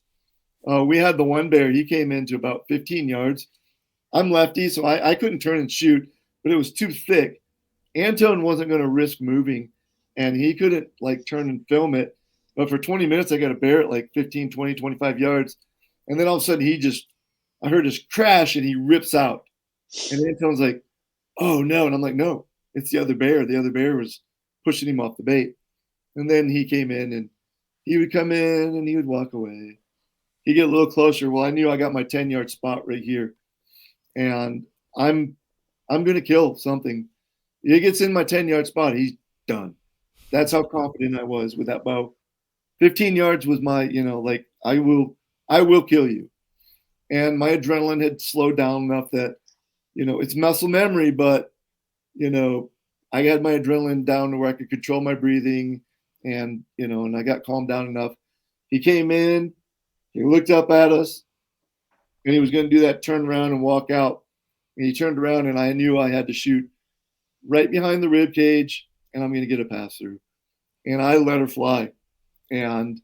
We had the one bear. He came in to about 15 yards. I'm lefty, so I couldn't turn and shoot, but it was too thick. Anton wasn't going to risk moving, and he couldn't turn and film it. But for 20 minutes, I got a bear at 15, 20, 25 yards. And then all of a sudden, I heard this crash, and he rips out. And Anton's like, oh, no. And I'm like, no, it's the other bear. The other bear was pushing him off the bait. And then he came in, and he would come in, and he would walk away. He'd get a little closer. Well, I knew I got my 10-yard spot right here. And I'm going to kill something. He gets in my 10-yard spot, he's done. That's how confident I was with that bow. 15 yards was my, I will kill you. And my adrenaline had slowed down enough that, it's muscle memory, but, I got my adrenaline down to where I could control my breathing, and, and I got calmed down enough. He came in, He looked up at us, and he was going to do that turn around and walk out. And he turned around, and I knew I had to shoot right behind the rib cage, and I'm going to get a pass through. And I let her fly. And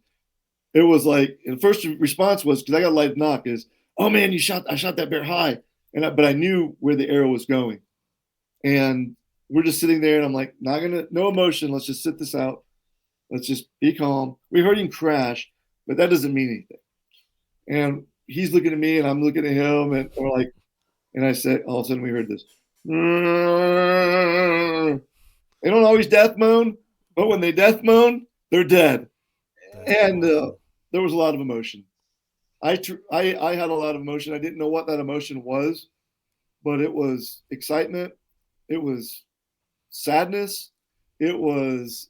it was like, the first response was, because I got a light knock, is, oh man, I shot that bear high. But I knew where the arrow was going. And we're just sitting there, and I'm like, no emotion. Let's just sit this out. Let's just be calm. We heard him crash, but that doesn't mean anything. And he's looking at me, and I'm looking at him, and we're like, and I said, all of a sudden we heard this. They don't always death moan, but when they death moan, they're dead. And there was a lot of emotion. I had a lot of emotion. I didn't know what that emotion was, but it was excitement. It was sadness. It was,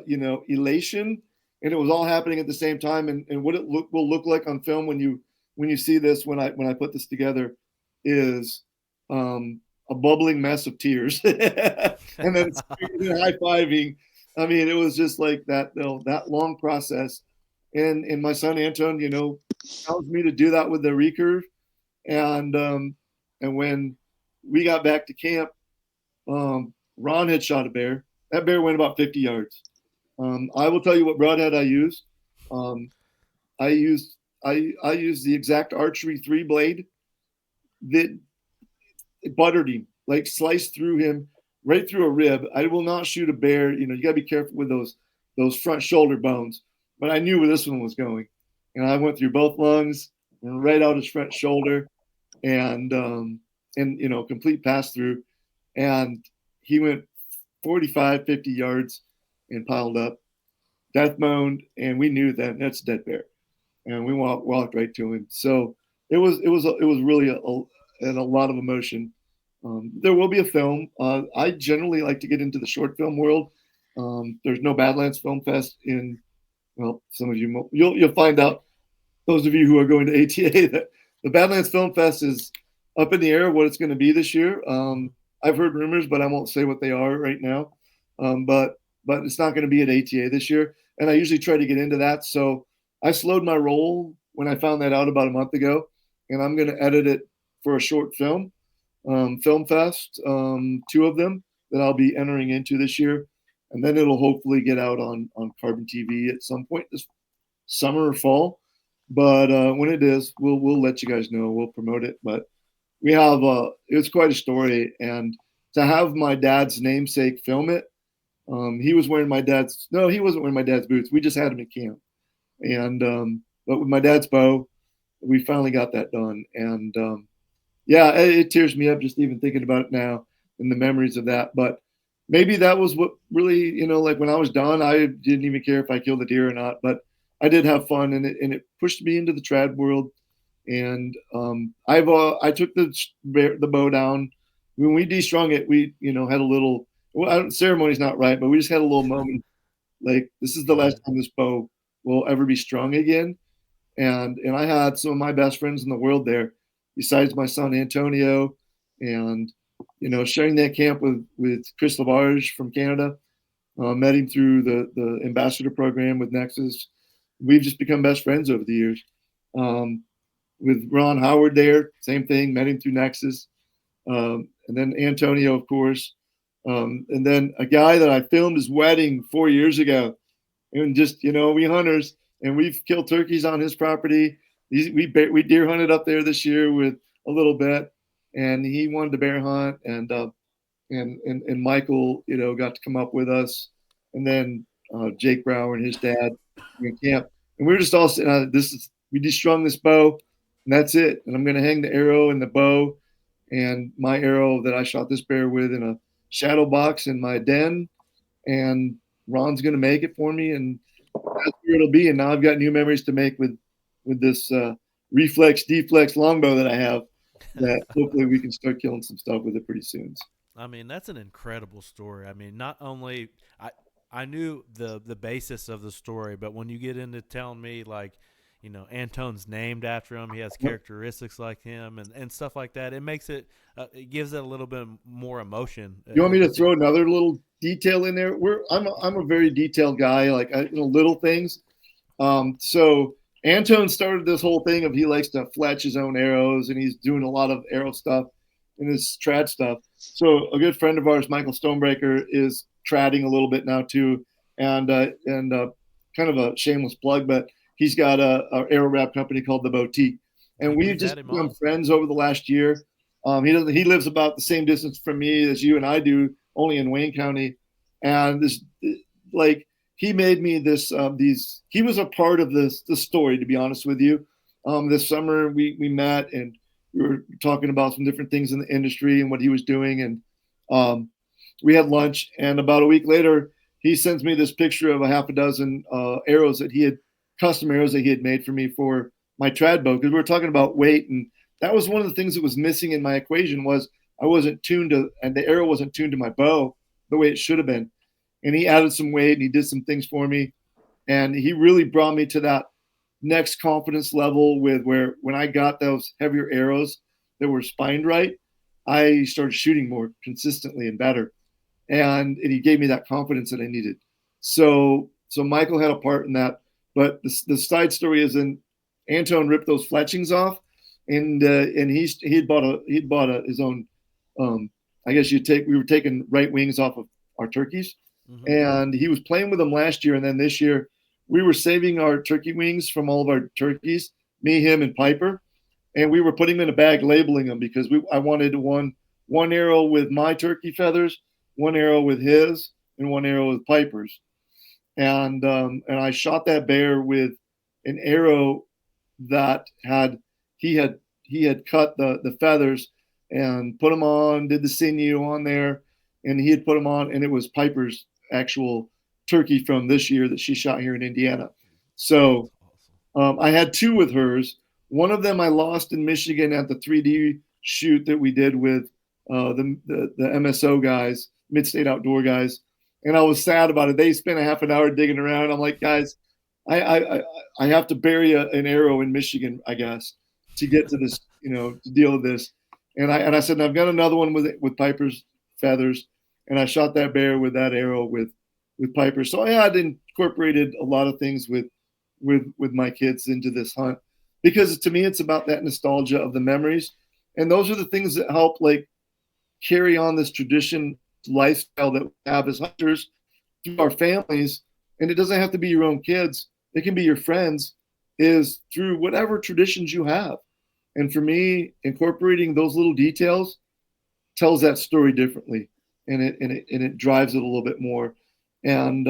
elation, and it was all happening at the same time. And what it will look like on film when you see this, when I put this together, is a bubbling mess of tears, and then high fiving. I mean, it was just like that, that long process. And my son Anton, tells me to do that with the recurve. And when we got back to camp, Ron had shot a bear. That bear went about 50 yards. I will tell you what broadhead I used. I used the exact archery 3 blade that buttered him, like sliced through him, right through a rib. I will not shoot a bear. You got to be careful with those front shoulder bones. But I knew where this one was going, and I went through both lungs and right out his front shoulder, and complete pass through, and he went 45, 50 yards and piled up, death moaned, and we knew that that's a dead bear, and we walked right to him. So it was really a lot of emotion. There will be a film. I generally like to get into the short film world. There's no Badlands Film Fest in. Well, some of you'll find out, those of you who are going to ATA, that the Badlands Film Fest is up in the air what it's going to be this year. I've heard rumors, but I won't say what they are right now. But it's not going to be at ATA this year, and I usually try to get into that. So I slowed my roll when I found that out about a month ago, and I'm going to edit it for a short film, Film Fest, 2 of them that I'll be entering into this year. And then it'll hopefully get out on Carbon TV at some point this summer or fall. But when it is, we'll let you guys know. We'll promote it. But we have it's quite a story. And to have my dad's namesake film it, he was wearing he wasn't wearing my dad's boots. We just had him at camp. And but with my dad's bow, we finally got that done. And it tears me up just even thinking about it now and the memories of that. But maybe that was what really, like when I was done, I didn't even care if I killed a deer or not, but I did have fun, and it pushed me into the trad world. And I took the bow down. When we destrung it, we, had a little, ceremony's not right, but we just had a little moment. Like, this is the last time this bow will ever be strung again. And I had some of my best friends in the world there, besides my son Antonio, and sharing that camp with Chris Lavarge from Canada. Met him through the ambassador program with Nexus. We've just become best friends over the years. With Ron Howard there, same thing, met him through Nexus. And then Antonio, of course. And then a guy that I filmed his wedding 4 years ago. And just, we hunters, and we've killed turkeys on his property. We deer hunted up there this year with a little bit. And he wanted to bear hunt, and Michael, got to come up with us, and then Jake Brower and his dad in camp, and we were just all sitting. We destrung this bow, and that's it. And I'm going to hang the arrow and the bow, and my arrow that I shot this bear with in a shadow box in my den, and Ron's going to make it for me, and that's where it'll be. And now I've got new memories to make with this reflex deflex longbow that I have. That hopefully we can start killing some stuff with it pretty soon. I mean, that's an incredible story. I mean, not only I knew the basis of the story, but when you get into telling me, like, Anton's named after him, he has characteristics like him, and stuff like that, it makes it gives it a little bit more emotion. You want me to throw another little detail in there? I'm a very detailed guy, like little things. So Antone started this whole thing of he likes to fletch his own arrows, and he's doing a lot of arrow stuff and his trad stuff. So a good friend of ours, Michael Stonebreaker, is tradding a little bit now too, and kind of a shameless plug, but he's got a arrow wrap company called The Boutique, and we've just become friends over the last year. He lives about the same distance from me as you and I do, only in Wayne County, and this like he made me this he was a part of this story, to be honest with you. This summer we met and we were talking about some different things in the industry and what he was doing, and we had lunch, and about a week later he sends me this picture of a half a dozen arrows that he had custom arrows that he had made for me for my trad bow, because we were talking about weight, and that was one of the things that was missing in my equation was I wasn't tuned to, and the arrow wasn't tuned to my bow the way it should have been. And he added some weight and he did some things for me. And he really brought me to that next confidence level with where when I got those heavier arrows that were spined right, I started shooting more consistently and better. And he gave me that confidence that I needed. So Michael had a part in that. But the side story is Antone ripped those fletchings off, and he'd bought his own. I guess we were taking right wings off of our turkeys, and he was playing with them last year, and then this year we were saving our turkey wings from all of our turkeys, me, him, and Piper, and we were putting them in a bag, labeling them because I wanted one arrow with my turkey feathers, one arrow with his, and one arrow with Piper's, and I shot that bear with an arrow that he had cut the feathers and put them on, did the sinew on there, and he had put them on, and it was Piper's actual turkey from this year that she shot here in Indiana. So I had two with hers. One of them I lost in Michigan at the 3D shoot that we did with the MSO guys, Mid-State Outdoor guys, and I was sad about it. They spent a half an hour digging around. I'm like, guys, I have to bury an arrow in Michigan, I guess, to get to this, to deal with this. And I said, I've got another one with Piper's feathers, and I shot that bear with that arrow with Piper. So I had incorporated a lot of things with my kids into this hunt, because to me it's about that nostalgia of the memories, and those are the things that help like carry on this tradition lifestyle that we have as hunters through our families. And it doesn't have to be your own kids; it can be your friends. Is through whatever traditions you have. And for me, incorporating those little details tells that story differently, and it drives it a little bit more. And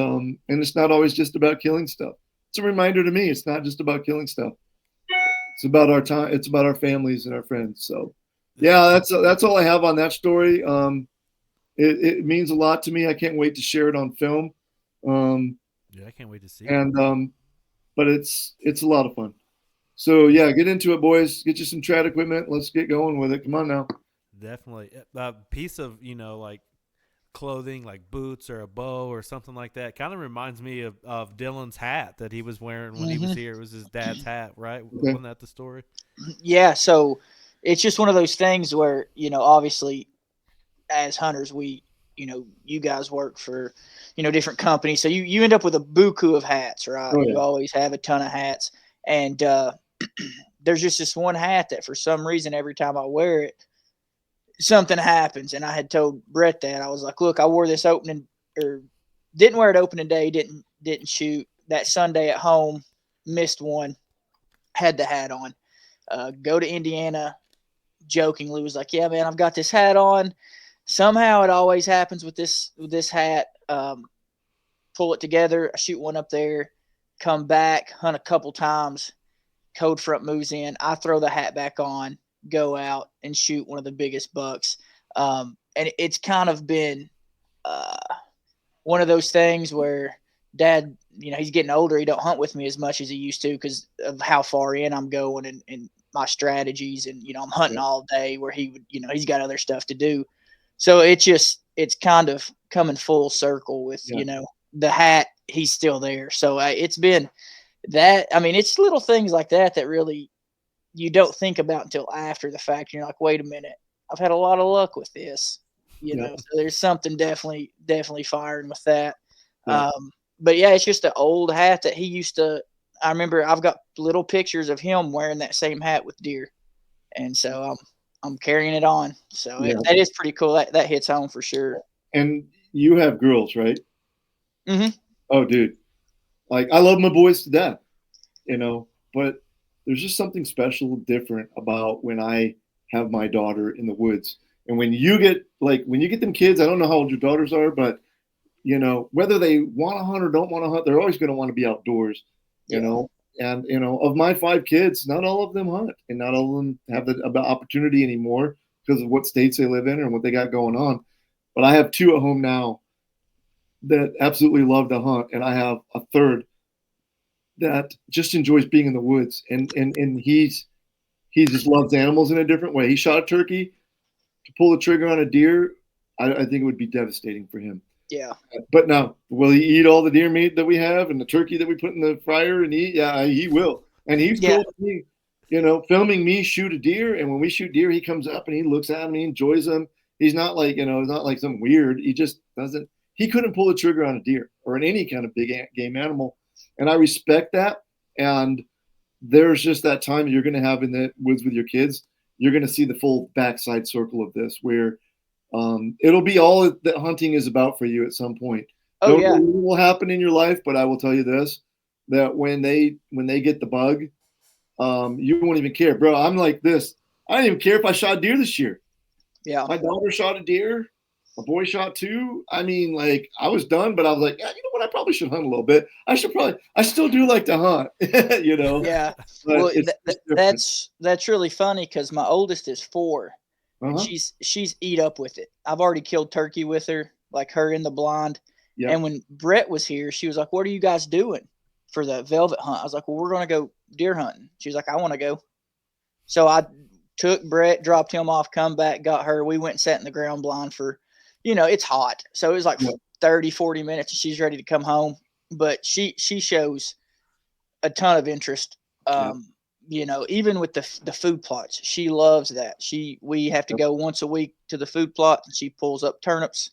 it's not always just about killing stuff. It's a reminder to me. It's not just about killing stuff. It's about our time. It's about our families and our friends. So, yeah, that's all I have on that story. It means a lot to me. I can't wait to share it on film. Yeah, I can't wait to see it. And but it's a lot of fun. So yeah, get into it, boys. Get you some trad equipment. Let's get going with it. Come on now. Definitely. A piece of, like clothing, like boots or a bow or something like that, kind of reminds me of Dylan's hat that he was wearing when he was here. It was his dad's hat, right? Okay. Wasn't that the story? Yeah. So it's just one of those things where, obviously as hunters, you guys work for, different companies. So you end up with a buku of hats, right? Oh, yeah. You always have a ton of hats. And there's just this one hat that for some reason, every time I wear it, something happens. And I had told Brett that. I was like, look, I wore this didn't wear it opening day, didn't shoot. That Sunday at home, missed one, had the hat on. Go to Indiana, jokingly was like, yeah, man, I've got this hat on. Somehow it always happens with this hat. Pull it together, I shoot one up there, come back, hunt a couple times, cold front moves in, I throw the hat back on, go out and shoot one of the biggest bucks. And it's kind of been one of those things where Dad, he's getting older. He don't hunt with me as much as he used to because of how far in I'm going and my strategies. And, I'm hunting all day where he would, he's got other stuff to do. So it's kind of coming full circle with, the hat, he's still there. So it's been that, it's little things like that really you don't think about until after the fact. You're like, wait a minute, I've had a lot of luck with this, so there's something definitely firing with that. Yeah. But yeah, it's just an old hat that he used to, I remember I've got little pictures of him wearing that same hat with deer, and so I'm carrying it on. So that is pretty cool. That hits home for sure. And you have girls, right? Mm-hmm. Oh, dude, like I love my boys to death, but there's just something special, different about when I have my daughter in the woods. And when you get them kids, I don't know how old your daughters are, but whether they want to hunt or don't want to hunt, they're always going to want to be outdoors, And of my 5 kids, not all of them hunt, and not all of them have the opportunity anymore because of what states they live in and what they got going on. But I have 2 at home now that absolutely love to hunt, and I have a third that just enjoys being in the woods, and he just loves animals in a different way. He shot a turkey. To pull the trigger on a deer, I think it would be devastating for him. Yeah. But now, will he eat all the deer meat that we have and the turkey that we put in the fryer and eat? Yeah, he will. And he's cool with me, filming me shoot a deer. And when we shoot deer, he comes up and he looks at them and he enjoys them. He's not like, he's not like some weird. He just doesn't. He couldn't pull the trigger on a deer or in any kind of big game animal. And I respect that. And there's just that time you're going to have in the woods with your kids. You're going to see the full backside circle of this where it'll be all that hunting is about for you at some point. Oh, yeah. Don't know what will happen in your life, but I will tell you this, that when they get the bug, you won't even care. Bro, I'm like this. I don't even care if I shot a deer this year. Yeah. My daughter shot a deer. My boy shot 2. I mean, like, I was done, but I was like, yeah, you know what? I probably should hunt a little bit. I still do like to hunt, Yeah. Well, that's really funny because my oldest is 4. And she's eat up with it. I've already killed turkey with her, like her in the blind. Yep. And when Brett was here, she was like, "What are you guys doing for the velvet hunt?" I was like, "Well, we're going to go deer hunting." She was like, "I want to go." So I took Brett, dropped him off, come back, got her. We went and sat in the ground blind for, it's hot. So it was like 30, 40 minutes and she's ready to come home. But she shows a ton of interest. Even with the food plots, she loves that. We have to go once a week to the food plot, and she pulls up turnips.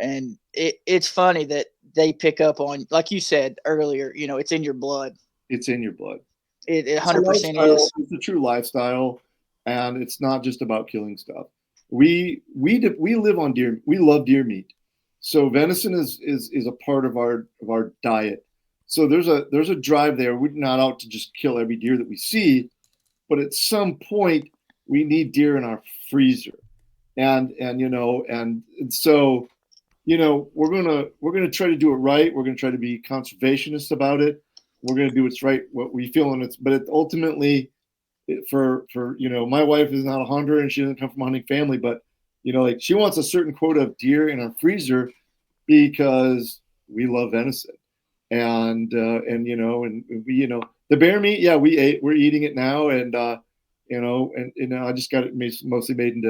And it's funny that they pick up on, like you said earlier, it's in your blood. It's in your blood. It 100% is. It's a true lifestyle, and it's not just about killing stuff. We live on deer. We love deer meat, so venison is a part of our diet. So there's a drive there. We're not out to just kill every deer that we see, but at some point we need deer in our freezer, and so we're gonna try to do it right. We're gonna try to be conservationist about it. We're gonna do what's right, what we feel, but ultimately, for my wife is not a hunter and she doesn't come from a hunting family, but like she wants a certain quota of deer in our freezer because we love venison. And we, the bear meat, yeah, we're eating it now. And, I just got it mostly made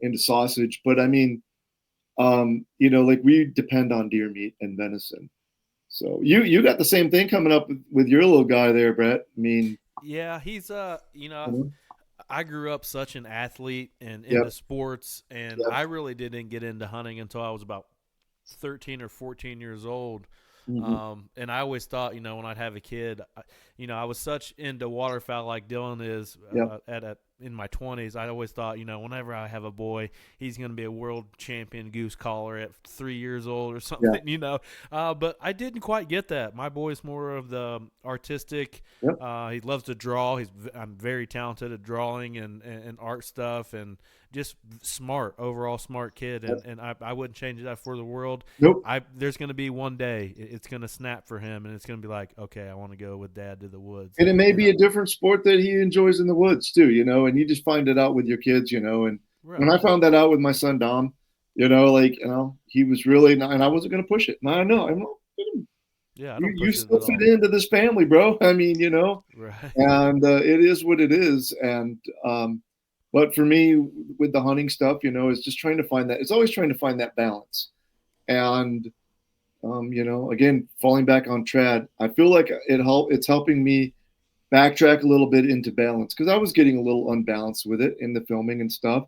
into sausage, but I mean, like we depend on deer meat and venison. So you got the same thing coming up with your little guy there, Brett. I mean, yeah, he's, I grew up such an athlete and into sports, and I really didn't get into hunting until I was about 13 or 14 years old. Mm-hmm. And I always thought, when I'd have a kid, I was such into waterfowl like Dylan is in my 20s. I always thought, whenever I have a boy, he's going to be a world champion goose caller at 3 years old or something, But I didn't quite get that. My boy's more of the artistic. He loves to draw. I'm very talented at drawing and art stuff, and just overall smart kid. And I wouldn't change that for the world. Nope. There's going to be one day it's going to snap for him, and it's going to be like, okay, I want to go with Dad to the woods. And it may be a different sport that he enjoys in the woods too, and you just find it out with your kids, and right. When I found that out with my son Dom, he was really not, and I wasn't going to push it. And I know, yeah, you still fit into this family, bro. I mean, right. And it is what it is. And but for me, with the hunting stuff, it's just trying to find that. It's always trying to find that balance. And again, falling back on trad, I feel like it's helping me backtrack a little bit into balance, because I was getting a little unbalanced with it in the filming and stuff.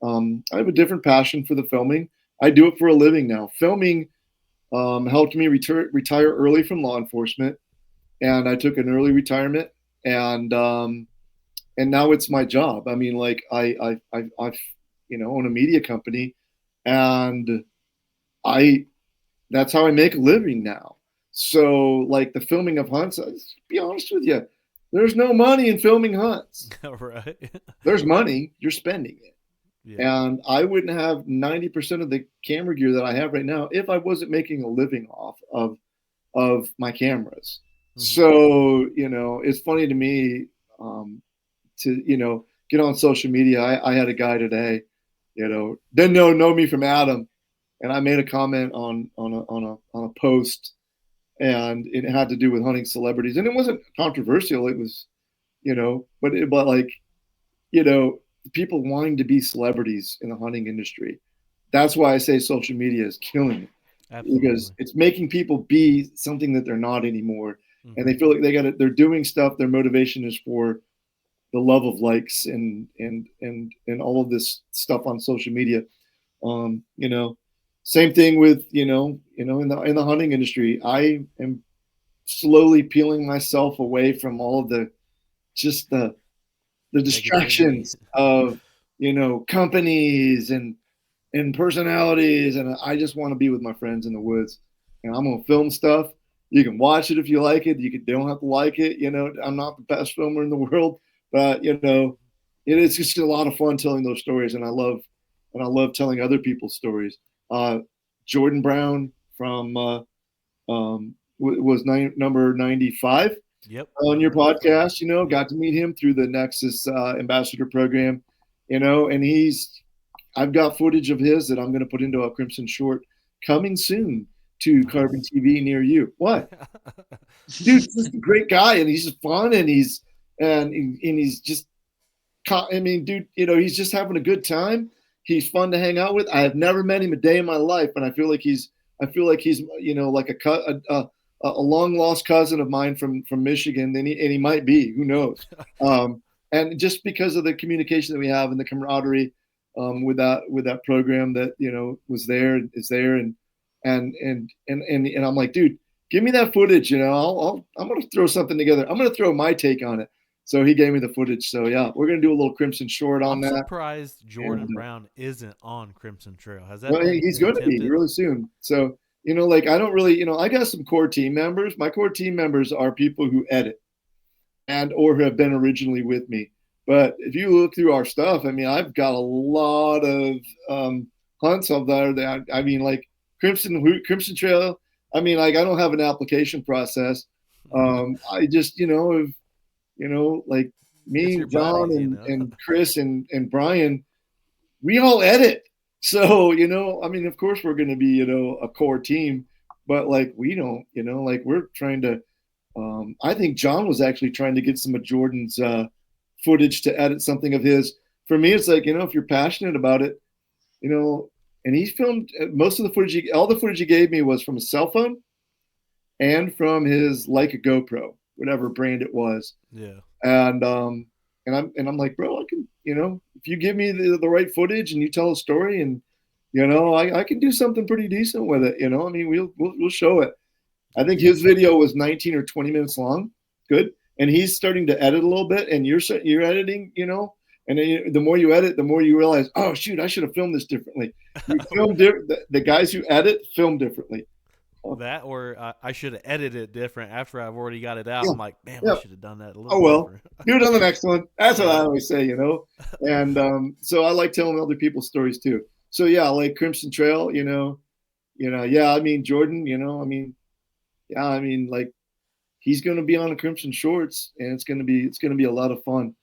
I have a different passion for the filming. I do it for a living now. Filming helped me retire early from law enforcement. and I took an early retirement, and now it's my job. I mean, like I own a media company, and I that's how I make a living now. So like the filming of hunts, let's be honest with you, there's no money in filming hunts. Right. There's money, you're spending it. Yeah. And I wouldn't have 90% of the camera gear that I have right now if I wasn't making a living off of my cameras. Mhm. So, it's funny to me to, get on social media. I had a guy today, didn't know me from Adam. And I made a comment on a post, and it had to do with hunting celebrities. And it wasn't controversial. It was, but like, people wanting to be celebrities in the hunting industry. That's why I say social media is killing it. Absolutely. Because it's making people be something that they're not anymore. Mm-hmm. And they feel like they're doing stuff. Their motivation is for the love of likes and all of this stuff on social media. Same thing with, in the hunting industry, I am slowly peeling myself away from all of the distractions of, companies and personalities. And I just want to be with my friends in the woods, and I'm going to film stuff. You can watch it if you like it. You don't have to like it. I'm not the best filmer in the world, but it's just a lot of fun telling those stories. And I love telling other people's stories. Jordan Brown from, was number 95. Yep. On your podcast, got to meet him through the Nexus ambassador program, and I've got footage of his that I'm going to put into a Crimson short coming soon to Carbon TV near you. What? Dude, this is a great guy, and he's fun, and he's just, I mean, dude, he's just having a good time. He's fun to hang out with. I have never met him a day in my life, and I feel like he's like a long lost cousin of mine from Michigan, and he might be. Who knows? And just because of the communication that we have and the camaraderie with that program that is there, and I'm like, dude, give me that footage. I'm gonna throw something together. I'm gonna throw my take on it. So he gave me the footage. So yeah, we're gonna do a little Crimson short on that. I'm surprised Jordan Brown isn't on Crimson Trail. Has that? Well, he's going to be really soon. So I don't really, I got some core team members. My core team members are people who edit and or who have been originally with me. But if you look through our stuff, I mean, I've got a lot of hunts up there that I mean, like Crimson Trail. I mean, like I don't have an application process. I just, like me, John, and Chris and Brian, we all edit. So, I mean, of course we're going to be, a core team, but like, we don't, like we're trying to, I think John was actually trying to get some of Jordan's footage to edit something of his. For me, it's like, if you're passionate about it, and he filmed most of the footage, all the footage he gave me was from a cell phone and from his Leica GoPro, whatever brand it was. Yeah. And I'm like, bro, I can, if you give me the right footage and you tell a story, and I can do something pretty decent with it. I mean, we'll show it. I think his video was 19 or 20 minutes long. Good. And he's starting to edit a little bit, and you're editing, and then the more you edit, the more you realize, oh shoot, I should have filmed this differently. You film the guys who edit film differently. That, or I should have edited it different after I've already got it out. Yeah. I'm like, man, I should have done that a little. Oh well, do it on the next one. That's what I always say, And so I like telling other people's stories too. So yeah, like Crimson Trail, yeah. I mean Jordan, I mean like he's going to be on the Crimson Shorts, and it's going to be a lot of fun.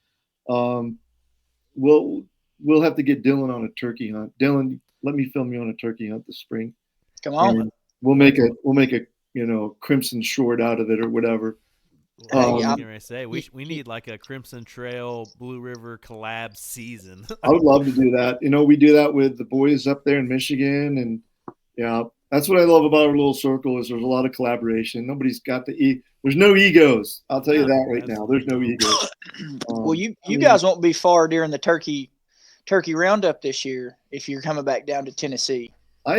We'll have to get Dylan on a turkey hunt. Dylan, let me film you on a turkey hunt this spring. Come on. And we'll make a Crimson short out of it or whatever. We need like a Crimson Trail Blue River collab season. I would love to do that. We do that with the boys up there in Michigan, and yeah, that's what I love about our little circle is there's a lot of collaboration. Nobody's got there's no egos. I'll tell you that right now. There's no egos. Well, you guys won't be far during the turkey roundup this year if you're coming back down to Tennessee. I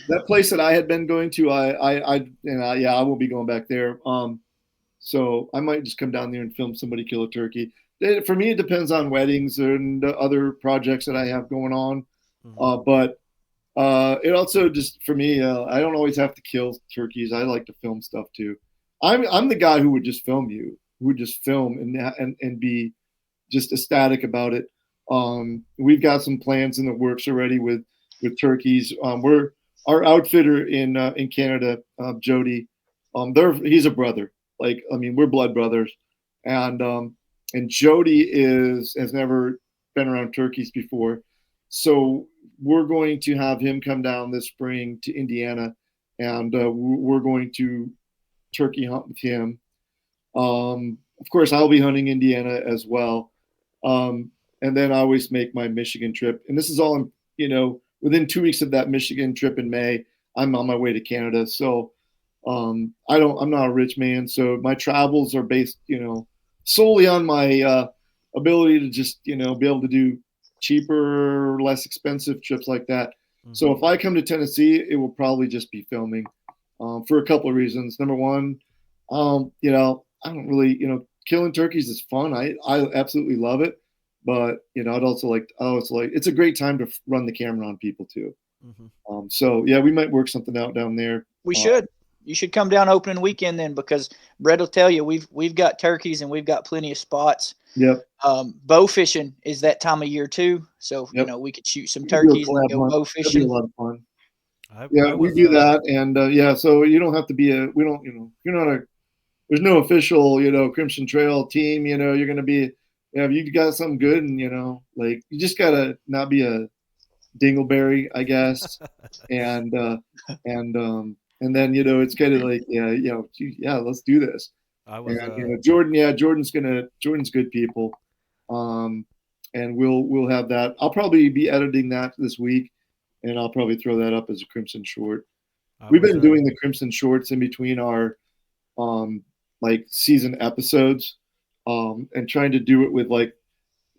that place that I had been going to, yeah, I won't be going back there. So I might just come down there and film somebody kill a turkey. For me, it depends on weddings and other projects that I have going on. But it also just for me, I don't always have to kill turkeys. I like to film stuff too. I'm the guy who would just film you, who would just film and be just ecstatic about it. We've got some plans in the works already with turkeys. We're our outfitter in Canada, Jody. He's a brother. Like I mean, we're blood brothers, and Jody has never been around turkeys before, so we're going to have him come down this spring to Indiana, and we're going to turkey hunt with him. Of course, I'll be hunting Indiana as well. And then I always make my Michigan trip. And this is all, within 2 weeks of that Michigan trip in May, I'm on my way to Canada. So I'm not a rich man. So my travels are based, solely on my ability to just, be able to do cheaper, less expensive trips like that. So if I come to Tennessee, it will probably just be filming for a couple of reasons. Number one, I don't really, killing turkeys is fun. I absolutely love it, but I'd also like it's a great time to run the camera on people too. So yeah, we might work something out down there. We should. You should come down opening weekend then, because Brett will tell you we've got turkeys and we've got plenty of spots. Yep. Bow fishing is that time of year too, so yep. We could shoot some turkeys and go bow fishing. That'd be a lot of fun. We do that, and so you don't have to be you're not there's no official, Crimson Trail team. You're going to be, you got something good, and like you just gotta not be a dingleberry, I guess, and then it's kind of like let's do this. Jordan's good people, and we'll have that. I'll probably be editing that this week, and I'll probably throw that up as a Crimson short. We've been doing the Crimson shorts in between our like season episodes, and trying to do it with like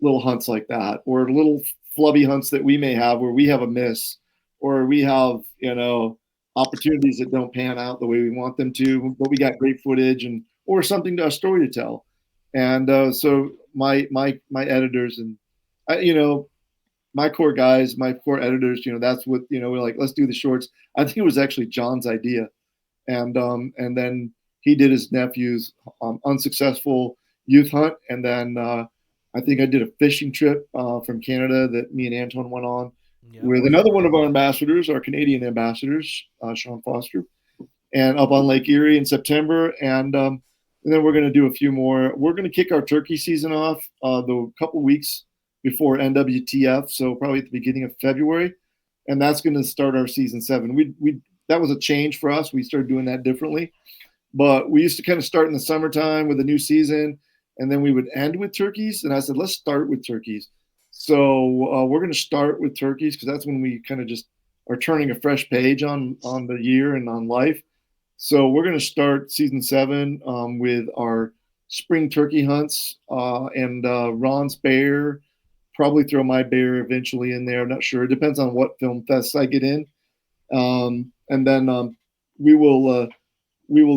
little hunts like that, or little flubby hunts that we may have where we have a miss, or we have opportunities that don't pan out the way we want them to, but we got great footage or something a story to tell. And so my editors and my core guys, my core editors, that's what we're like, let's do the shorts. I think it was actually John's idea, and then he did his nephew's unsuccessful youth hunt, and then I think I did a fishing trip from Canada that me and Anton went on with another one of our ambassadors, our Canadian ambassadors, Sean Foster, and up on Lake Erie in September, and then we're going to do a few more. We're going to kick our turkey season off the couple weeks before NWTF, so probably at the beginning of February, and that's going to start our season 7. We that was a change for us. We started doing that differently. But we used to kind of start in the summertime with a new season, and then we would end with turkeys. And I said, let's start with turkeys. So we're going to start with turkeys because that's when we kind of just are turning a fresh page on the year and on life. So we're going to start season 7 with our spring turkey hunts and Ron's bear. Probably throw my bear eventually in there. I'm not sure. It depends on what film fests I get in. And then we will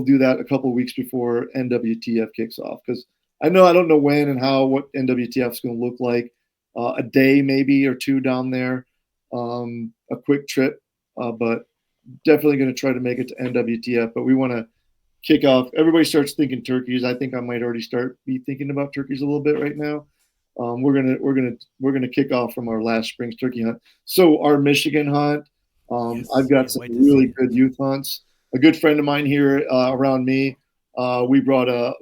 do that a couple of weeks before NWTF kicks off, because I don't know when and how what NWTF is going to look like. A day maybe or two down there, a quick trip, but definitely going to try to make it to NWTF. But we want to kick off. Everybody starts thinking turkeys. I think I might already be thinking about turkeys a little bit right now. We're gonna kick off from our last spring's turkey hunt. So our Michigan hunt, I've got some really good youth hunts. A good friend of mine here around me, we brought a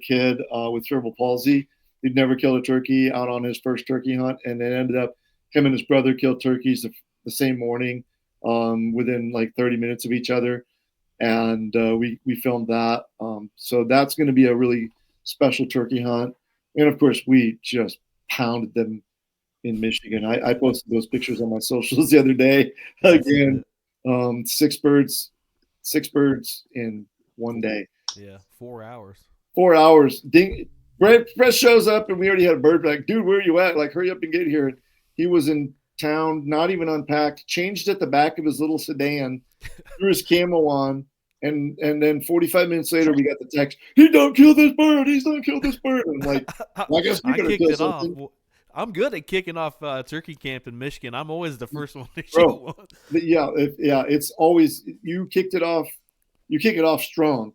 kid with cerebral palsy. He'd never killed a turkey out on his first turkey hunt, and it ended up him and his brother killed turkeys the same morning, within like 30 minutes of each other, and we filmed that. So that's going to be a really special turkey hunt, and of course we just pounded them in Michigan. I posted those pictures on my socials the other day. Again, 6 birds in one day. Yeah, 4 hours. 4 hours. Brett shows up and we already had a bird back. Dude, where are you at? Like, hurry up and get here. He was in town, not even unpacked, changed at the back of his little sedan, threw his camo on, and then 45 minutes later we got the text, "He don't kill this bird. He's don't kill this bird." And I'm like, well, I guess we better kill something. Off. I'm good at kicking off turkey camp in Michigan. I'm always the first one to shoot Bro, one. It's always you kicked it off. You kick it off strong.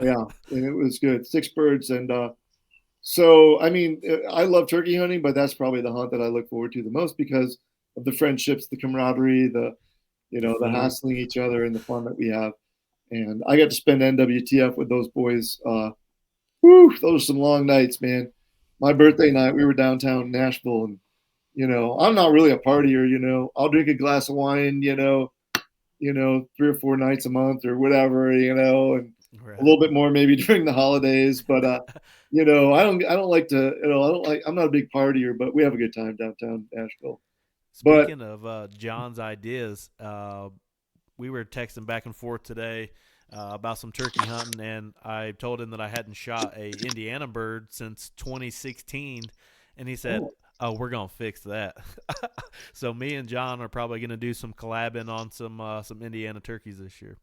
Yeah, and it was good. 6 birds, and so I mean, I love turkey hunting, but that's probably the hunt that I look forward to the most because of the friendships, the camaraderie, the hassling each other, and the fun that we have. And I got to spend NWTF with those boys. Those are some long nights, man. My birthday night, we were downtown Nashville, and I'm not really a partier. I'll drink a glass of wine, 3 or 4 nights a month or whatever, and right. A little bit more maybe during the holidays. But I don't like to, I'm not a big partier, but we have a good time downtown Nashville. Speaking of John's ideas, we were texting back and forth today about some turkey hunting, and I told him that I hadn't shot a Indiana bird since 2016, and he said, "Oh, we're gonna fix that." So me and John are probably gonna do some collabing on some Indiana turkeys this year.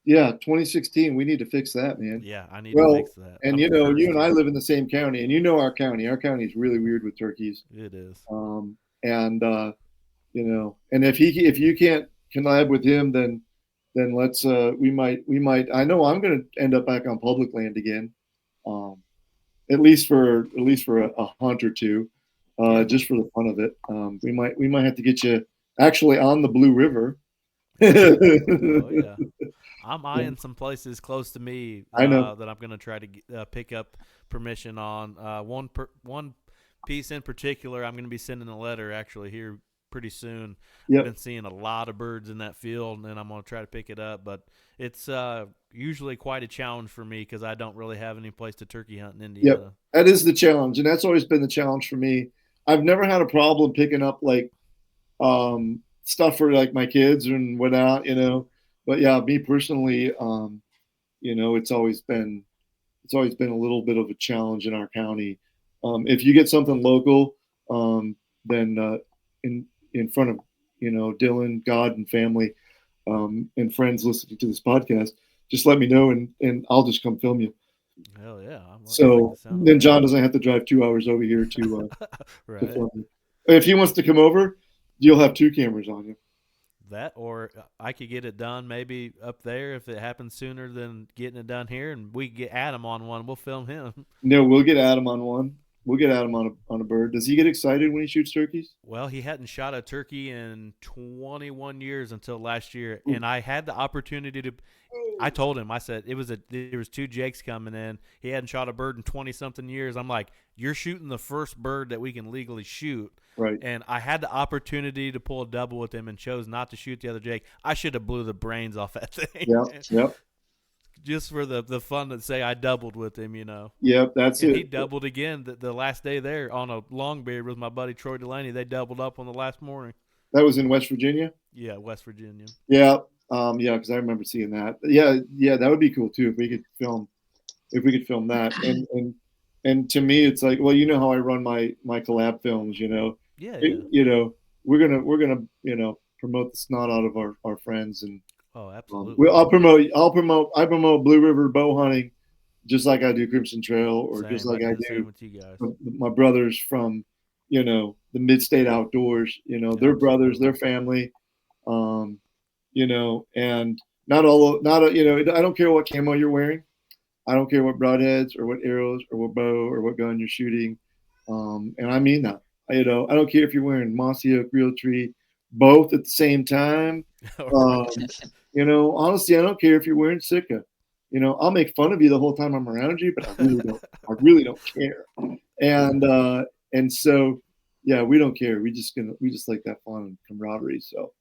Yeah, 2016. We need to fix that, man. Yeah, I need to fix that. And you and I live in the same county, and our county. Our county is really weird with turkeys. It is. And if you can't collab with him, then let's we might. I know I'm going to end up back on public land again, at least for a hunt or two, just for the fun of it. We might have to get you actually on the Blue River. Oh yeah. I'm eyeing some places close to me I know. that I'm going to try to pick up permission on. One piece in particular, I'm going to be sending a letter actually here pretty soon. Yep. I've been seeing a lot of birds in that field, and I'm going to try to pick it up. But it's usually quite a challenge for me because I don't really have any place to turkey hunt in Indiana. Yep. That is the challenge, and that's always been the challenge for me. I've never had a problem picking up stuff for like my kids and whatnot, But yeah, me personally, it's always been a little bit of a challenge in our county. If you get something local, then in front of Dylan, God, and family, and friends listening to this podcast, just let me know and I'll just come film you. Hell yeah! So then John doesn't have to drive 2 hours over here to right. to film you. If he wants to come over, you'll have 2 cameras on you. That, or I could get it done maybe up there if it happens sooner than getting it done here, and we get Adam on one. We'll film him. No, we'll get Adam on one. We'll get Adam on a bird. Does he get excited when he shoots turkeys? Well, he hadn't shot a turkey in 21 years until last year, and I had the opportunity to. I told him, I said there was 2 jakes coming in. He hadn't shot a bird in 20-something years. I'm like, you're shooting the first bird that we can legally shoot. Right. And I had the opportunity to pull a double with him and chose not to shoot the other jake. I should have blew the brains off that thing. Yep. Just for the fun to say I doubled with him, Yep, that's it. He doubled again the last day there on a longbeard with my buddy Troy Delaney. They doubled up on the last morning. That was in West Virginia? Yeah, West Virginia. Yeah. Because I remember seeing that. Yeah, that would be cool too if we could film that. And to me, it's like, well, you know how I run my collab films, Yeah. We're gonna promote the snot out of our friends, and absolutely. I promote Blue River bow hunting, just like I do Crimson Trail, or Same, just like I do with you guys. My brothers from the Mid-State Outdoors. They're brothers, they're family. And I don't care what camo you're wearing. I don't care what broadheads or what arrows or what bow or what gun you're shooting. And I mean that. I don't care if you're wearing Mossy Oak, Realtree, both at the same time. Honestly, I don't care if you're wearing Sitka. I'll make fun of you the whole time I'm around you, but I really don't care. And so, yeah, we don't care. We just like that fun and camaraderie. So,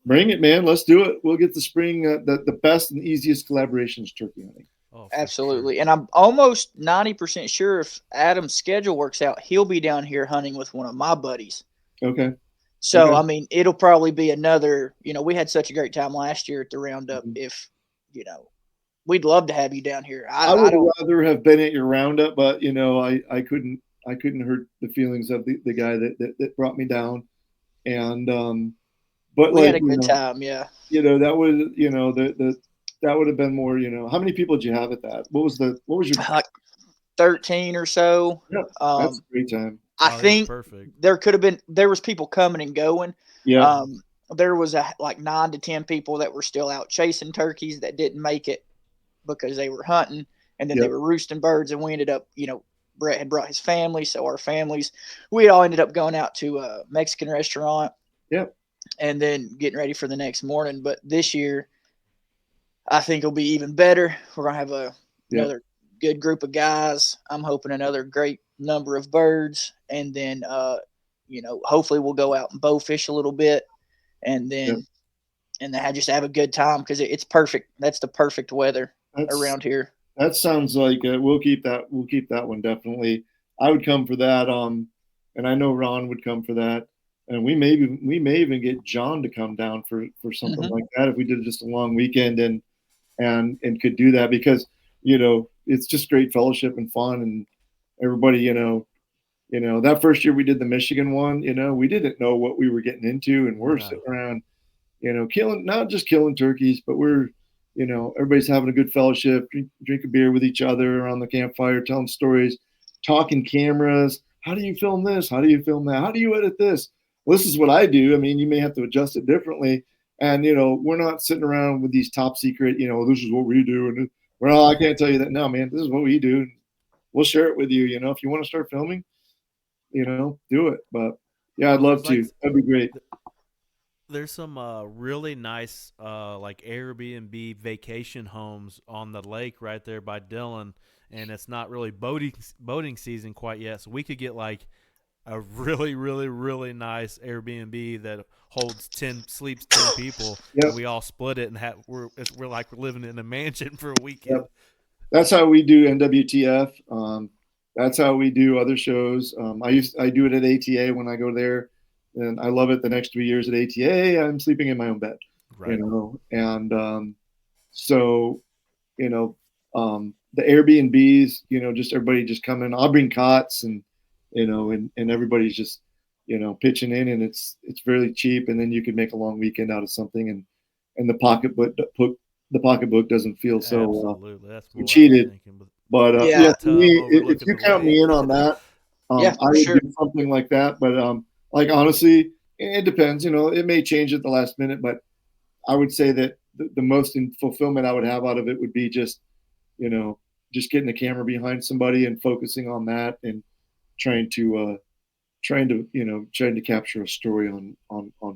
bring it, man. Let's do it. We'll get the spring. The best and easiest collaboration is turkey hunting. Oh, absolutely. Sure. And I'm almost 90% sure if Adam's schedule works out, he'll be down here hunting with one of my buddies. Okay. So, I mean, it'll probably be another, we had such a great time last year at the roundup. Mm-hmm. If, we'd love to have you down here. I would rather have been at your roundup, but, I couldn't hurt the feelings of the guy that brought me down. And but we like had a good time. Yeah. that would that would have been more. How many people did you have at that? What was your? Like 13 or so. Yeah, that's a great time. I Oh, it was think perfect. there was people coming and going. Yeah. There was like 9 to 10 people that were still out chasing turkeys that didn't make it because they were hunting, and then they were roosting birds, and we ended up, Brett had brought his family, so our families, we all ended up going out to a Mexican restaurant. Yep. And then getting ready for the next morning. But this year, I think it'll be even better. We're gonna have another good group of guys. I'm hoping another great number of birds, and then hopefully we'll go out and bow fish a little bit, and then just have a good time because it's perfect. That's the perfect weather around here. That sounds like we'll keep that one definitely. I would come for that. And I know Ron would come for that. And we may even get John to come down for something like that if we did just a long weekend and could do that, because it's just great fellowship and fun, and everybody that first year we did the Michigan one, we didn't know what we were getting into, and we're sitting around not just killing turkeys, but we're everybody's having a good fellowship, drink a beer with each other around the campfire, telling stories, talking cameras. How do you film this? How do you film that? How do you edit this? Well, this is what I do. I mean, you may have to adjust it differently. And, we're not sitting around with these top secret, this is what we do. And well, I can't tell you that. No, man, this is what we do. We'll share it with you. If you want to start filming, do it. But yeah, I'd love to. That'd be great. There's some really nice like Airbnb vacation homes on the lake right there by Dillon, and it's not really boating season quite yet, so we could get like a really, really, really nice Airbnb that sleeps 10 people, and we all split it, and we're like living in a mansion for a weekend. Yep. That's how we do NWTF. That's how we do other shows. I do it at ATA when I go there. And I love it. The next 3 years at ATA, I'm sleeping in my own bed, right. And so, the Airbnbs, just everybody just come in. I'll bring cots and everybody's just, pitching in, and it's really cheap. And then you can make a long weekend out of something, and the pocketbook doesn't feel so cheated. But if you count me in on that, I would do something like that. But like, honestly, it depends. It may change at the last minute, but I would say that the most fulfillment I would have out of it would be just getting the camera behind somebody and focusing on that and trying to capture a story on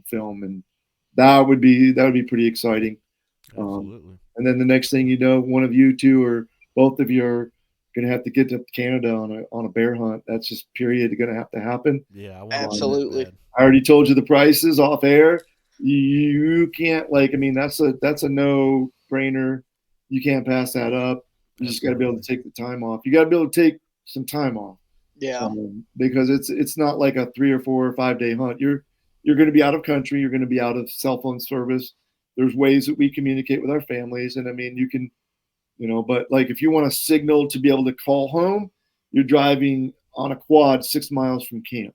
film, and that would be pretty exciting. Absolutely. And then the next thing one of you two or both of you are going to have to get to Canada on a bear hunt. That's just period going to have to happen. Yeah, absolutely. I already told you the prices off air. You can't that's a no brainer. You can't pass that up. You just got to be able to take the time off. You got to be able to take some time off. Yeah. Because it's not like a 3 or 4 or 5 day hunt. You're going to be out of country. You're going to be out of cell phone service. There's ways that we communicate with our families, and you can. But like if you want a signal to be able to call home, you're driving on a quad 6 miles from camp.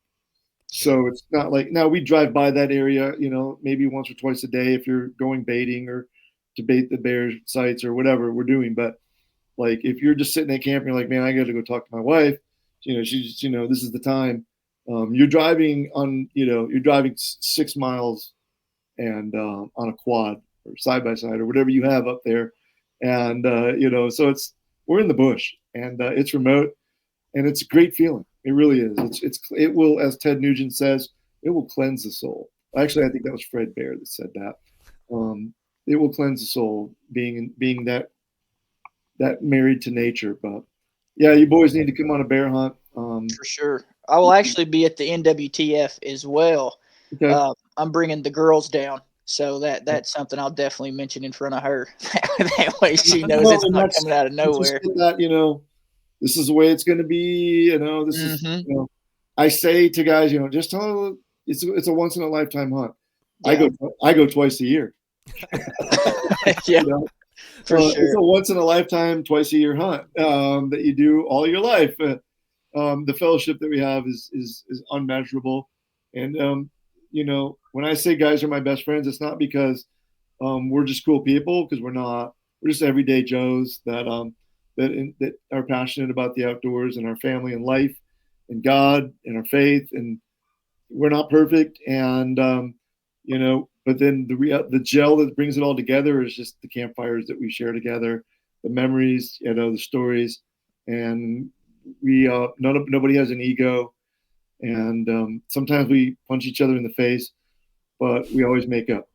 So it's not like, now we drive by that area, maybe once or twice a day if you're going baiting or to bait the bear sites or whatever we're doing. But like if you're just sitting at camp and you're like, man, I got to go talk to my wife, she's, this is the time. You're driving 6 miles and on a quad or side by side or whatever you have up there. And, so we're in the bush, and it's remote, and it's a great feeling. It really is. It will, as Ted Nugent says, it will cleanse the soul. Actually, I think that was Fred Bear that said that. It will cleanse the soul being that married to nature. But yeah, you boys need to come on a bear hunt. For sure. I will actually be at the NWTF as well. Okay. I'm bringing the girls down. So that's something I'll definitely mention in front of her. That way she knows it's not coming out of nowhere. This is the way it's going to be. This is. I say to guys, just tell them it's a once in a lifetime hunt. Yeah. I go twice a year. Yeah, for sure. It's a once in a lifetime, twice a year hunt that you do all your life. The fellowship that we have is unmeasurable, and when I say guys are my best friends, it's not because we're just cool people, because we're not. We're just everyday Joes that are passionate about the outdoors and our family and life and God and our faith. And we're not perfect. And, but then the gel that brings it all together is just the campfires that we share together, the memories, the stories. And nobody has an ego. And sometimes we punch each other in the face, but we always make up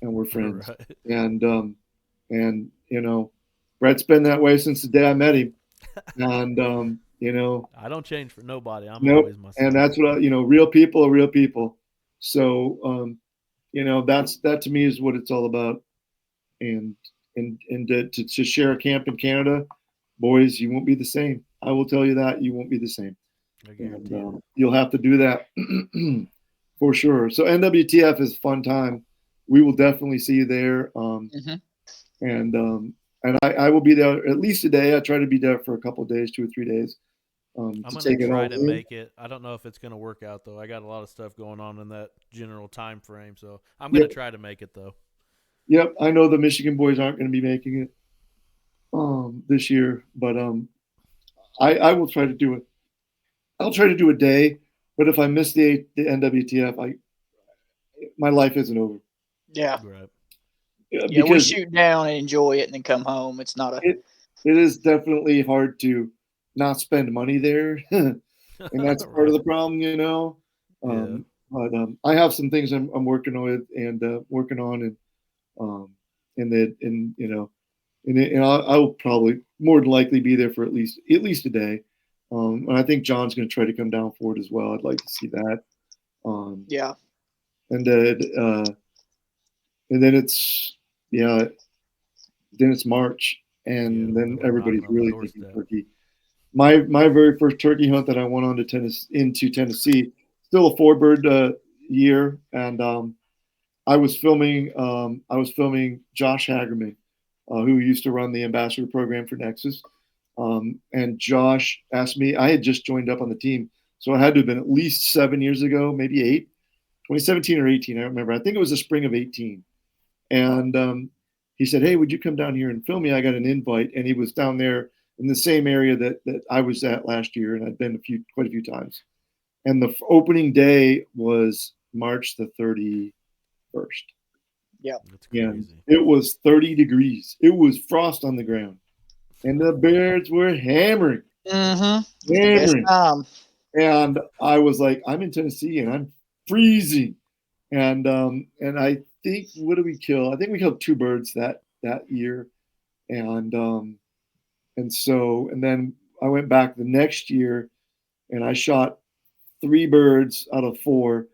and we're friends. Right. And Brett's been that way since the day I met him. And I don't change for nobody. I'm nope. always myself. And that's what real people are real people. So that to me is what it's all about. And to share a camp in Canada, boys, you won't be the same. I will tell you that you won't be the same. And you'll have to do that for sure. So NWTF is a fun time. We will definitely see you there. And I will be there at least a day. I try to be there for a couple of days, 2 or 3 days. I'm going to try to make it. I don't know if it's going to work out, though. I got a lot of stuff going on in that general time frame. So I'm going to try to make it, though. Yep. I know the Michigan boys aren't going to be making it this year, but I will try to do it. I'll try to do a day, but if I miss the NWTF, my life isn't over. Yeah. Right. Yeah, we shoot down and enjoy it and then come home. It's not a. It is definitely hard to not spend money there, and that's part of the problem, But I have some things I'm working with and working on, and I'll probably more than likely be there for at least a day. And I think John's going to try to come down for it as well. I'd like to see that. Yeah. And then it's March, and then everybody's really thinking turkey. My very first turkey hunt that I went on into Tennessee, still a 4-bird year, and I was filming Josh Hagerman, who used to run the ambassador program for Nexus. And Josh asked me, I had just joined up on the team, so it had to have been at least 7 years ago, maybe 8, 2017 or 18. I don't remember. I think it was the spring of 18. And he said, hey, would you come down here and film me? I got an invite. And he was down there in the same area that I was at last year, and I'd been quite a few times. And the opening day was March the 31st. Yeah. That's crazy. And it was 30 degrees. It was frost on the ground. And the birds were hammering. Mm-hmm. Hammering. And I was like, I'm in Tennessee and I'm freezing. And I think, what did we kill? I think we killed 2 birds that year. And then I went back the next year and I shot 3 birds out of 4.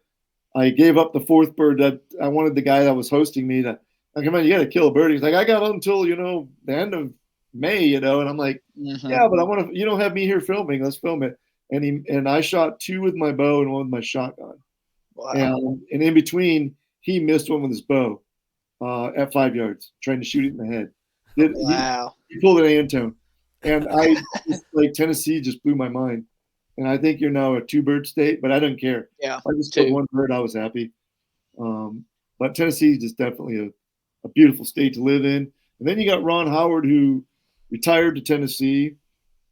I gave up the 4th bird. That I wanted the guy that was hosting me to, come on, you got to kill a bird. He's like, I got until, the end of May, and I'm like, yeah, but I want to, you don't have me here filming. Let's film it. And I shot 2 with my bow and 1 with my shotgun. Wow. And in between, he missed one with his bow at 5 yards, trying to shoot it in the head. Wow. He pulled an Antone. And Tennessee just blew my mind. And I think you're now a 2-bird state, but I don't care. Yeah. I just killed 1 bird. I was happy. But Tennessee is just definitely a beautiful state to live in. And then you got Ron Howard, who retired to Tennessee.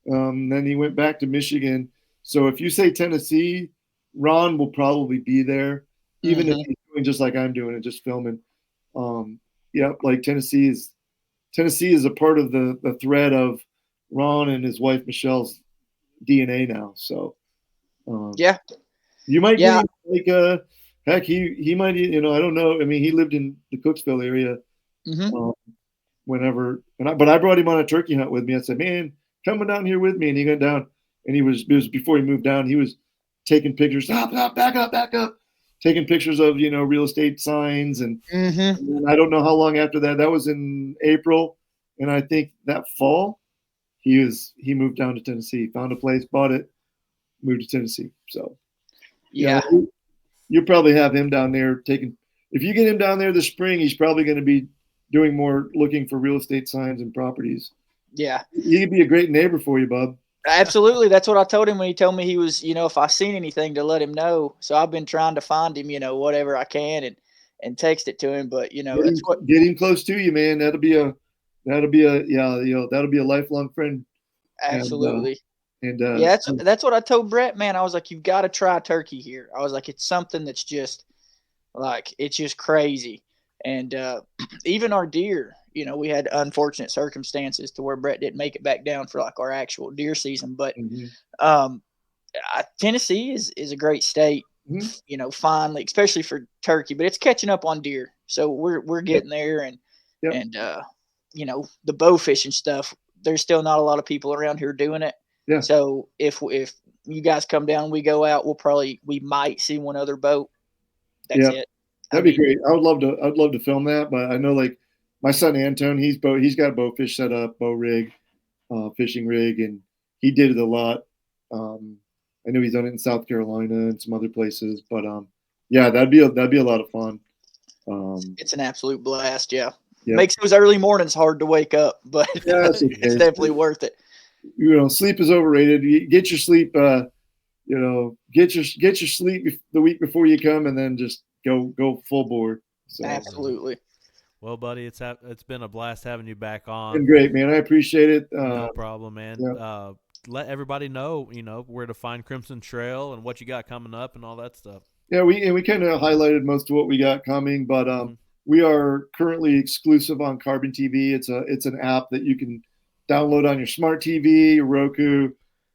Then he went back to Michigan. So if you say Tennessee, Ron will probably be there, even if he's doing just like I'm doing and just filming. Like Tennessee is a part of the thread of Ron and his wife Michelle's DNA now. So you might get heck, he might, I don't know. I mean, he lived in the Cooksville area whenever, but I brought him on a turkey hunt with me. I said, man, coming down here with me. And he went down, and it was before he moved down. He was taking pictures, back up, taking pictures of, real estate signs. And I don't know how long after that. That was in April. And I think that fall he moved down to Tennessee, found a place, bought it, moved to Tennessee. So you'll probably have him down there if you get him down there this spring, he's probably going to be doing more looking for real estate signs and properties. Yeah. He'd be a great neighbor for you, bub. Absolutely. That's what I told him when he told me he was, if I seen anything to let him know. So I've been trying to find him, whatever I can and text it to him. But that's what. Get him close to you, man. That'll be a that'll be a lifelong friend. Absolutely. And Yeah, that's what I told Brett, man. I was like, you've got to try turkey here. I was like, it's something that's just like, it's just crazy. And even our deer, we had unfortunate circumstances to where Brett didn't make it back down for like our actual deer season. But um, Tennessee is a great state, finally, especially for turkey, but it's catching up on deer. So we're getting there, and the bow fishing stuff. There's still not a lot of people around here doing it. Yeah. So if you guys come down, we go out, we might see one other boat. That's it. That'd be great. I'd love to film that, but I know like my son Anton, he's got a bow fish set up, bow rig, fishing rig, and he did it a lot. I know he's done it in South Carolina and some other places, but that'd be a lot of fun. It's an absolute blast. Yeah. Makes those early mornings hard to wake up, but it's definitely worth it. Sleep is overrated. You get your sleep. Get your sleep the week before you come, and then just go full board. So. Absolutely. Well, buddy, it's been a blast having you back on. Been great, man. I appreciate it. No problem, man. Yeah. Let everybody know, where to find Crimson Trail and what you got coming up and all that stuff. Yeah, we kind of highlighted most of what we got coming, but we are currently exclusive on Carbon TV. It's an app that you can download on your smart TV, your Roku,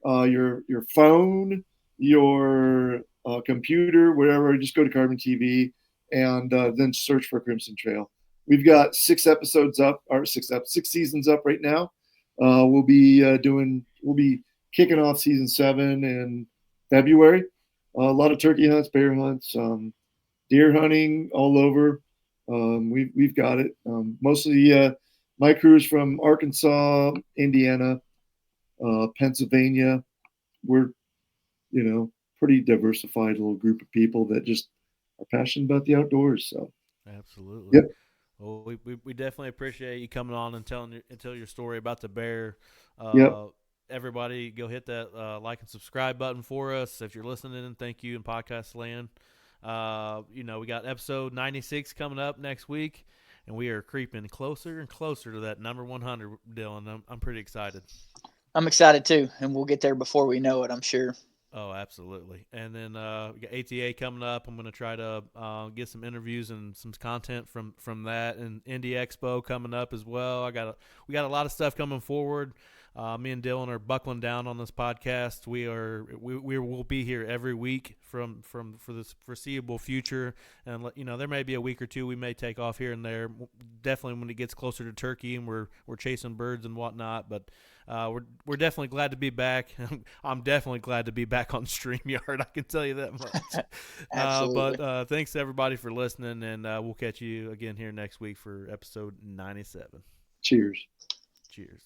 your phone, your computer, wherever. Just go to Carbon TV and then search for Crimson Trail. We've got 6 seasons up right now. We'll be kicking off season 7 in February. A lot of turkey hunts, bear hunts, deer hunting all over. We've got it. Mostly my crew is from Arkansas, Indiana, Pennsylvania. We're pretty diversified little group of people that just are passionate about the outdoors. So absolutely. Yep. Well, we definitely appreciate you coming on and tell your story about the bear. Everybody, go hit that like and subscribe button for us if you're listening. And thank you in podcast land. We got episode 96 coming up next week, and we are creeping closer and closer to that number 100, Dylan. I'm pretty excited. I'm excited too, and we'll get there before we know it, I'm sure. Oh, absolutely. And then we got ATA coming up. I'm going to try to get some interviews and some content from that, and Indie Expo coming up as well. We got a lot of stuff coming forward. Me and Dylan are buckling down on this podcast. We will be here every week for this foreseeable future, and there may be a week or two we may take off here and there. Definitely when it gets closer to turkey and we're chasing birds and whatnot, but. We're definitely glad to be back. I'm definitely glad to be back on StreamYard. I can tell you that much. Absolutely. But thanks to everybody for listening, and we'll catch you again here next week for episode 97. Cheers. Cheers.